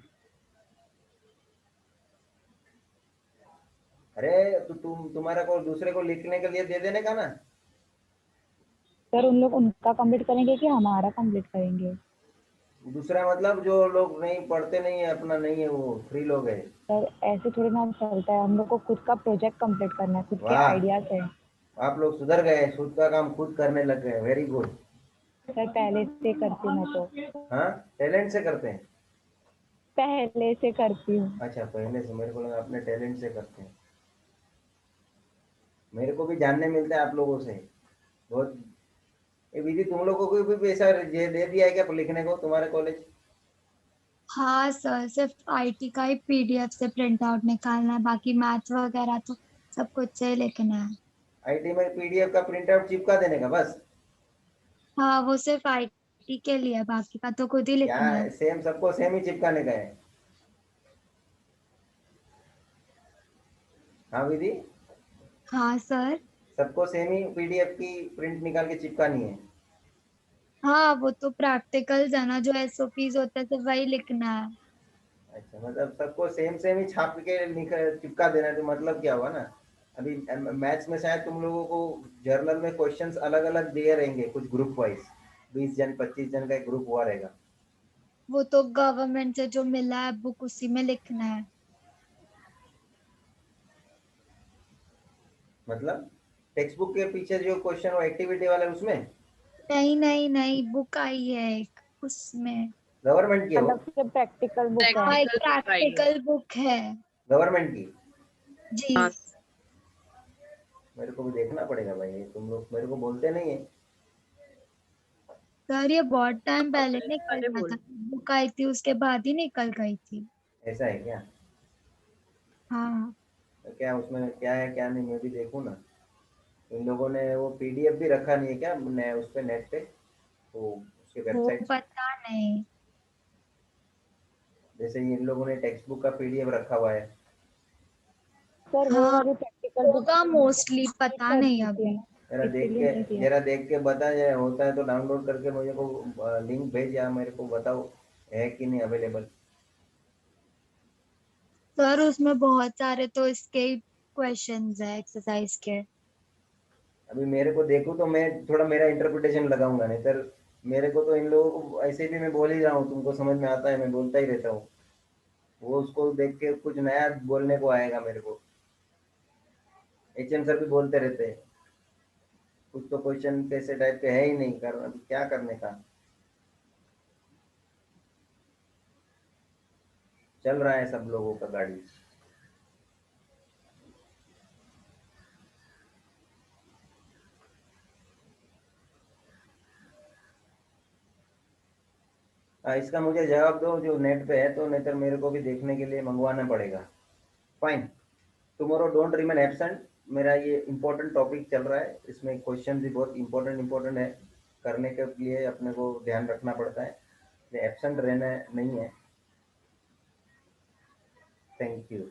अरे तो तुम्हारा को दूसरे को लिखने के लिए दे देने का ना। सर उन लोग उनका कंप्लीट करेंगे कि हमारा कंप्लीट करेंगे? दूसरा मतलब जो लोग नहीं पढ़ते नहीं है, अपना नहीं है, वो फ्री लोग है। सर ऐसे थोड़ी ना चलता है, हम लोग को खुद का प्रोजेक्ट कंप्लीट करना है, खुद के वाह, आइडियाज है। आप लोग सुधर गए, खुद का काम खुद करने लग गए, वेरी गुड। सर पहले से करती हूँ मैं तो। हाँ, टैलेंट से करते हैं? पहले से करती हूँ। अच्छा पहले से, मेरे को लगा अपने टैलेंट से करते हैं। मेरे को भी जानने मिलता है आप लोगों से बहुत। ये विधि तुम लोगों को भी पैसा दे दिया है क्या लिखने को तुम्हारे कॉलेज? हाँ सर, सिर्फ आईटी का ही पीडीएफ से प्रिंट आउट निकालना है, बाकी मैथ वगैरह तो सब कुछ से ही लिखना है। आईटी में पीडीएफ का प्रिंट आउट चिपका देने का बस? हाँ, वो सिर्फ आईटी के लिए, बाकी का तो खुद ही लिखना क्या है। सेम सबको सेम ही चिपकाने का है? हाँ विधि, हाँ सर। सबको सेम ही पीडीएफ की प्रिंट निकाल के चिपकानी है? हाँ वो तो प्रैक्टिकल जाना, जो एसओपीज होता है तो वही लिखना है। अच्छा, मतलब सबको सेम सेम ही छाप के चिपका देना है, तो मतलब क्या हुआ ना, अभी मैथ्स में शायद तुम लोगों को जर्नल में क्वेश्चंस अलग अलग दिए रहेंगे, कुछ ग्रुप वाइज, 20 जन 25 जन का एक ग्रुप हुआ रहेगा। वो तो गवर्नमेंट से जो मिला है बुक उसी में लिखना है। मतलब टेक्स्ट बुक के पीछे जो क्वेश्चन वो एक्टिविटी वाले उसमें? नहीं नहीं नहीं, बुक आई है एक, उसमें। गवर्नमेंट की है वो? अलग से प्रैक्टिकल बुक है। हाँ एक प्रैक्टिकल बुक आई है। प्रैक्टिकल बुक है। गवर्नमेंट की? जी। हाँ मेरे को भी देखना पड़ेगा भाई, ये तुम लोग मेरे को बोलते नहीं है। सर ये बहुत टाइम पहले निकल अरे गया बोल। था, बुक आई थी उसके बाद ही निकल गई थी। ऐसा है क्या? हाँ। तो क्या उसमें क्या है क्या नहीं, मैं भी देखूँ ना। इन लोगों ने वो पीडीएफ भी रखा नहीं है क्या उस पे, नेट पे, तो उसके वो वेबसाइट? पता नहीं। जैसे इन लोगों ने टेक्स्ट बुक का पीडीएफ रखा हुआ है। सर वो हाँ वाली प्रैक्टिकल बुक होगा मोस्टली, पता कर नहीं दी है, अभी। इसीलिए नहीं दिया। जरा देख के बता, जरा होता है तो डाउनलोड करके मुझे को लिंक भेज, या मेरे को बताओ है कि नहीं अवेलेबल। सर उसमें बहुत सारे तो इसके क्वेश्चंस है एक्सरसाइज के। अभी मेरे को देखूँ तो मैं थोड़ा मेरा इंटरप्रिटेशन लगाऊंगा, नहीं तर मेरे को तो इन लोगों को ऐसे भी मैं बोल ही रहा हूँ, तुमको समझ में आता है, मैं बोलता ही रहता हूँ। वो उसको देख के कुछ नया बोलने को आएगा मेरे को। एचएम सर भी बोलते रहते हैं, कुछ तो क्वेश्चन कैसे टाइप के है ही नहीं, कर अभी क्या करने का। चल रहा है सब लोगों का गाड़ी। इसका मुझे जवाब दो जो नेट पे है, तो नहीं तो मेरे को भी देखने के लिए मंगवाना पड़ेगा। Fine. Tomorrow don't remain absent. मेरा ये इंपॉर्टेंट टॉपिक चल रहा है, इसमें क्वेश्चन भी बहुत इंपॉर्टेंट है, करने के लिए अपने को ध्यान रखना पड़ता है, एब्सेंट रहना नहीं है। Thank you.